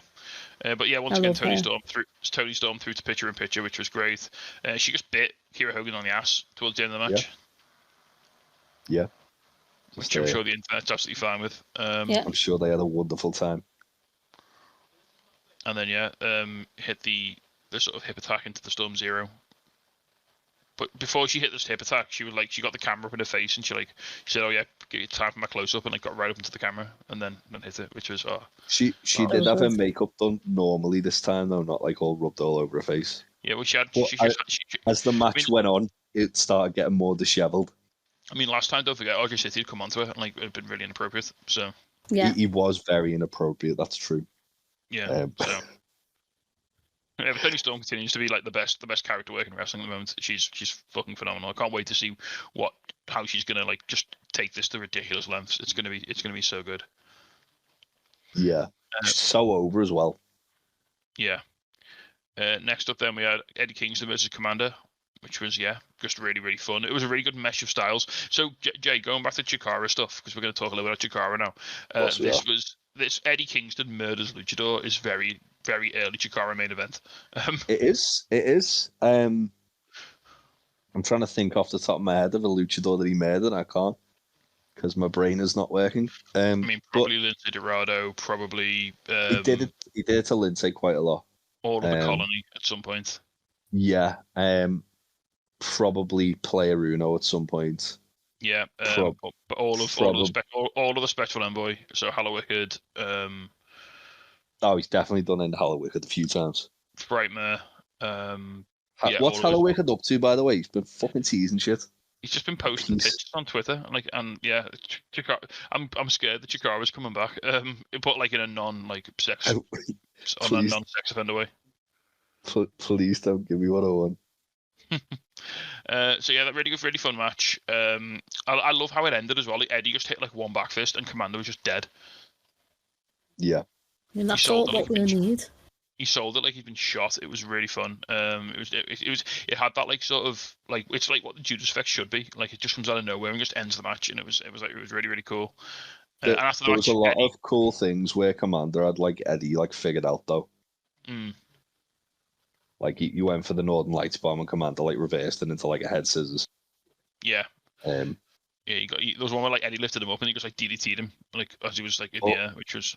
But yeah, once again, Tony Storm through to picture in picture, which was great. She just bit Kira Hogan on the ass towards the end of the match. Yeah. Which I'm sure the internet's absolutely fine with. I'm sure they had a wonderful time. And then hit the sort of hip attack into the Storm Zero. But before she hit this hip attack, she was she got the camera up in her face, and she said, "Oh yeah, get time for my close up," and got right up into the camera, and then hit it, which was She did have her makeup done normally this time though, not all rubbed all over her face. Yeah, well, she had. As the match went on, it started getting more dishevelled. I mean, last time, don't forget, Audrey City had come onto her and it had been really inappropriate. So yeah, he was very inappropriate. That's true. Yeah. Yeah, but Toni Storm continues to be the best character work in wrestling at the moment. She's fucking phenomenal. I can't wait to see how she's gonna just take this to ridiculous lengths. It's gonna be so good. Yeah, so over as well. Yeah. Next up, then we had Eddie Kingston versus Commander, which was just really really fun. It was a really good mesh of styles. So Jay, going back to Chikara stuff, because we're going to talk a little bit about Chikara now. This Eddie Kingston murders Luchador is very very early Chikara main event. It is. I'm trying to think off the top of my head of a Luchador that he murdered. I can't because my brain is not working. I mean, probably Lindsay Dorado. Probably he did it to Lindsay quite a lot. All of the Colony at some point. Yeah. Probably Player Uno at some point. Yeah, but all of the Spectral Envoy, so Hallowicked. He's definitely done in Hallowicked a few times. Frightmare. What's Hallowicked up to, by the way? He's been fucking teasing shit. He's just been posting pictures on Twitter, Chikara. I'm scared that Chikara's coming back. But in a non-sex, on a non-sex offender way. Please don't give me what I want. So yeah, that really fun match. I love how it ended as well. Eddie just hit one back fist and Commander was just dead. Yeah, I mean that's all what we need. He sold it like he'd been shot. It was really fun. It had that sort of it's what the Judas Effect should be. It just comes out of nowhere and just ends the match, and it was really really cool. And after there was a lot of cool things where Commander had Eddie figured out though. Mm. You went for the Northern Lights bomb and Commander reversed it into a head scissors. Yeah. Yeah, there was one where Eddie lifted him up and he just DDT'd him as he was in the air, which was.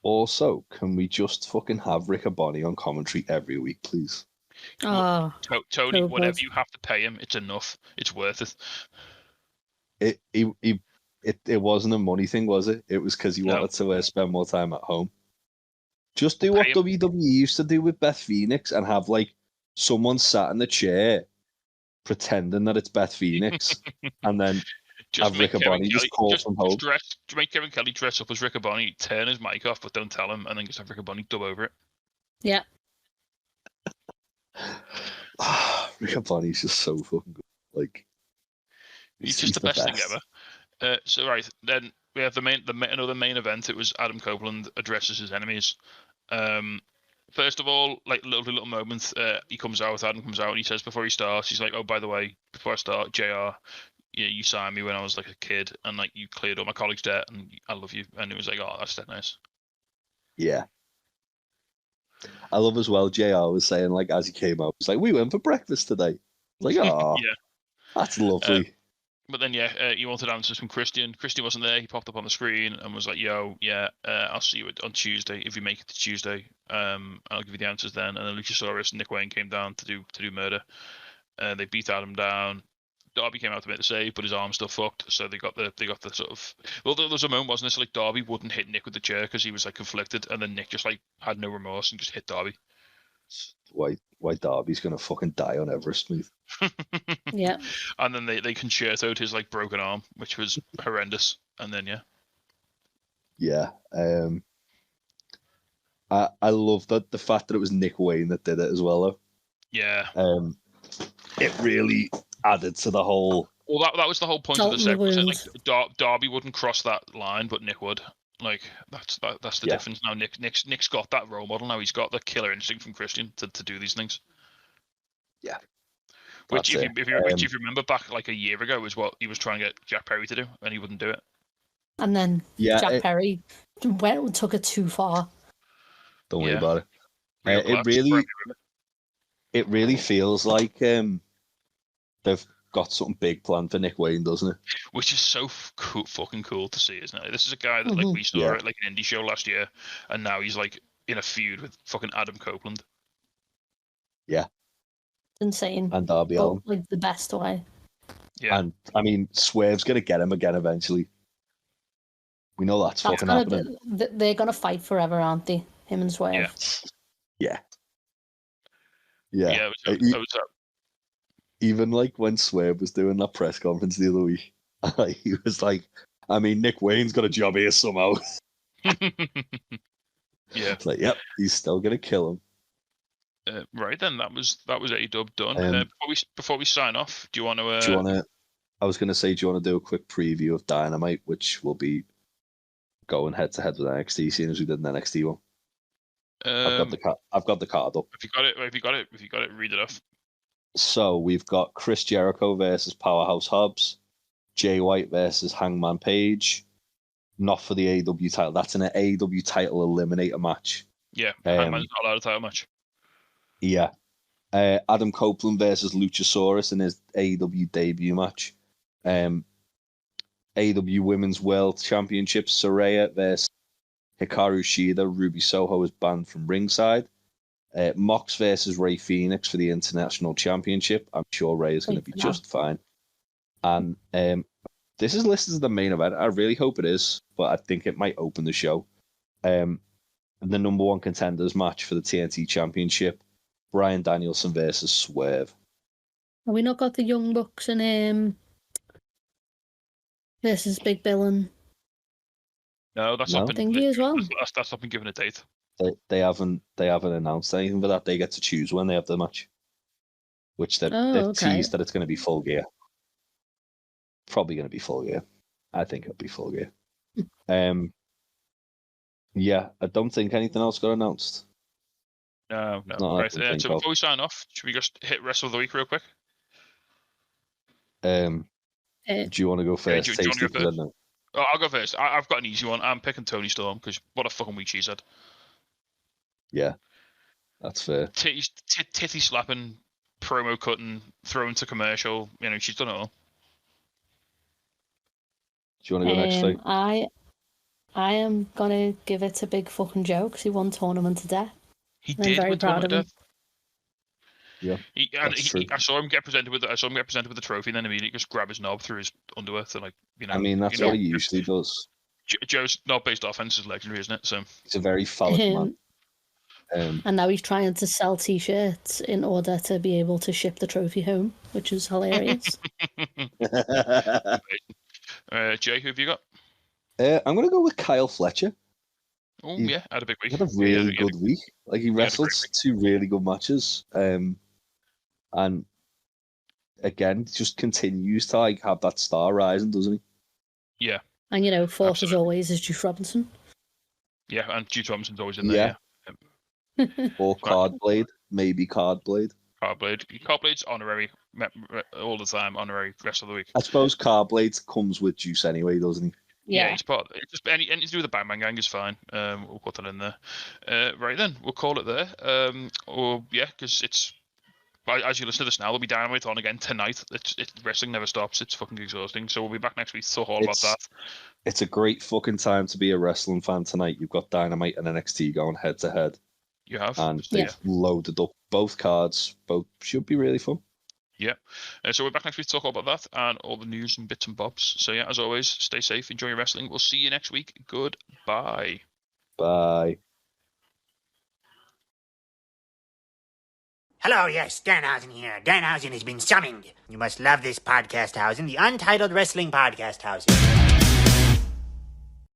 Also, can we just fucking have Riccaboni on commentary every week, please? Oh, Tony, whatever you have to pay him, it's enough. It's worth it. It wasn't a money thing, was it? It was because he wanted to spend more time at home. Just do what WWE used to do with Beth Phoenix and have someone sat in the chair pretending that it's Beth Phoenix and then have Riccaboni just call from home. Make Kevin Kelly dress up as Riccaboni, turn his mic off but don't tell him, and then just have Riccaboni dub over it. Yeah. Riccaboni's just so fucking good. He's just the best thing ever. So right then we have another main event. It was Adam Copeland addresses his enemies. First of all, like little moments. Adam comes out and he says before he starts, he's like, "Oh, by the way, before I start, JR, you signed me when I was like a kid, and like you cleared all my college debt, and I love you." And it was like, "Oh, that's that nice." Yeah. I love as well. JR was saying like as he came out, it's like we went for breakfast today. Like, oh, yeah, that's lovely. But then, he wanted answers from Christian. Christian wasn't there. He popped up on the screen and was like, "Yo, yeah, I'll see you on Tuesday if you make it to Tuesday. I'll give you the answers then." And then Luchasaurus and Nick Wayne came down to do murder. They beat Adam down. Darby came out to make the save, but his arm's still fucked. So they got the sort of. Well, there was a moment, wasn't it? So like Darby wouldn't hit Nick with the chair because he was like conflicted, and then Nick just like had no remorse and just hit Darby. Why Darby's gonna fucking die on Everest, mate. Yeah. And then they concertoed his like broken arm, which was horrendous. And then Yeah. I love that the fact that it was Nick Wayne that did it as well though. Yeah. It really added to the whole. Well, that was the whole point of the segment. Was it? Like Darby wouldn't cross that line, but Nick would. Like that's the difference now. Nick's got that role model now. He's got the killer instinct from Christian to do these things. Yeah. Which if you remember back like a year ago was what he was trying to get Jack Perry to do, and he wouldn't do it. And then Jack Perry took it too far. Don't worry about it. It really feels like they've got something big planned for Nick Wayne, doesn't it? Which is so fucking cool to see, isn't it? This is a guy that like we saw at like an indie show last year, and now he's like in a feud with fucking Adam Copeland. Yeah. Insane. And Darby Allin. Like the best way. Yeah. And I mean, Swerve's gonna get him again eventually. We know that's fucking happening. They're gonna fight forever, aren't they? Him and Swerve. Yeah. Even like when Swerve was doing that press conference the other week, he was like, "I mean, Nick Wayne's got a job here somehow." It's like, yep, he's still gonna kill him. Right then, that was A-Dub done. Before we sign off, do you want to? Do you want to? I was going to say, do you want to do a quick preview of Dynamite, which will be going head to head with NXT, seeing as we did an NXT one. I've got the card up. If you got it, read it off. So we've got Chris Jericho versus Powerhouse Hobbs, Jay White versus Hangman Page. Not for the AEW title. That's an AEW title eliminator match. Yeah, Hangman's not allowed a title match. Yeah. Adam Copeland versus Luchasaurus in his AEW debut match. AEW Women's World Championship, Saraya versus Hikaru Shida. Ruby Soho is banned from ringside. Mox versus Ray Phoenix for the International Championship. I'm sure Ray is going to be just fine. And this is listed as the main event. I really hope it is, but I think it might open the show. The number one contenders match for the TNT Championship. Bryan Danielson versus Swerve. Have we not got the Young Bucks and versus Big Bill and? No, that's not been as well. That's not been given a date. They haven't announced anything for that. They get to choose when they have the match, which they've teased that it's going to be Full Gear. Probably going to be Full Gear. I think it'll be Full Gear. Yeah, I don't think anything else got announced. No. Right. So before we sign off, should we just hit Wrestle of the Week real quick? Do you want to go first? Do you want to go first? I'll go first. I've got an easy one. I'm picking Toni Storm because what a fucking week she's had. Yeah, that's fair. Titty slapping, promo cutting, thrown to commercial. You know, she's done it all. Do you want to go next, Faye? I am gonna give it to Big fucking Joe because he won Tournament to Death. He did. I'm very proud of him. Yeah, I saw him get presented with the trophy, and then immediately just grab his knob through his underwear to I mean, that's what he usually does. Joe's knob-based offense is legendary, isn't it? So he's a very phallic man. And now he's trying to sell T-shirts in order to be able to ship the trophy home, which is hilarious. Jay, who have you got? I'm going to go with Kyle Fletcher. Oh, yeah, had a big week. He had a really good week. Like, he wrestled two really good matches. And again, just continues to like have that star rising, doesn't he? Yeah. And fourth as always is Juice Robinson. Yeah, and Juice Robinson's always in there. Or Cardblade, maybe Cardblade. Cardblade's honorary all the time. Honorary rest of the week. I suppose Cardblade comes with Juice anyway, doesn't he? Yeah, he's part. Just anything to do with the Bang Bang Gang is fine. We'll put that in there. Right then, we'll call it there. Because it's. As you listen to this now, there'll be Dynamite on again tonight. Wrestling never stops. It's fucking exhausting. So we'll be back next week to talk all about that. It's a great fucking time to be a wrestling fan tonight. You've got Dynamite and NXT going head to head. You have. And they've loaded up both cards. Both should be really fun. Yeah. So we're back next week to talk all about that and all the news and bits and bobs. So yeah, as always, stay safe, enjoy your wrestling. We'll see you next week. Goodbye. Bye. Hello, yes, Danhausen here. Danhausen has been summoned. You must love this podcast housing, the Untitled Wrestling Podcast housing.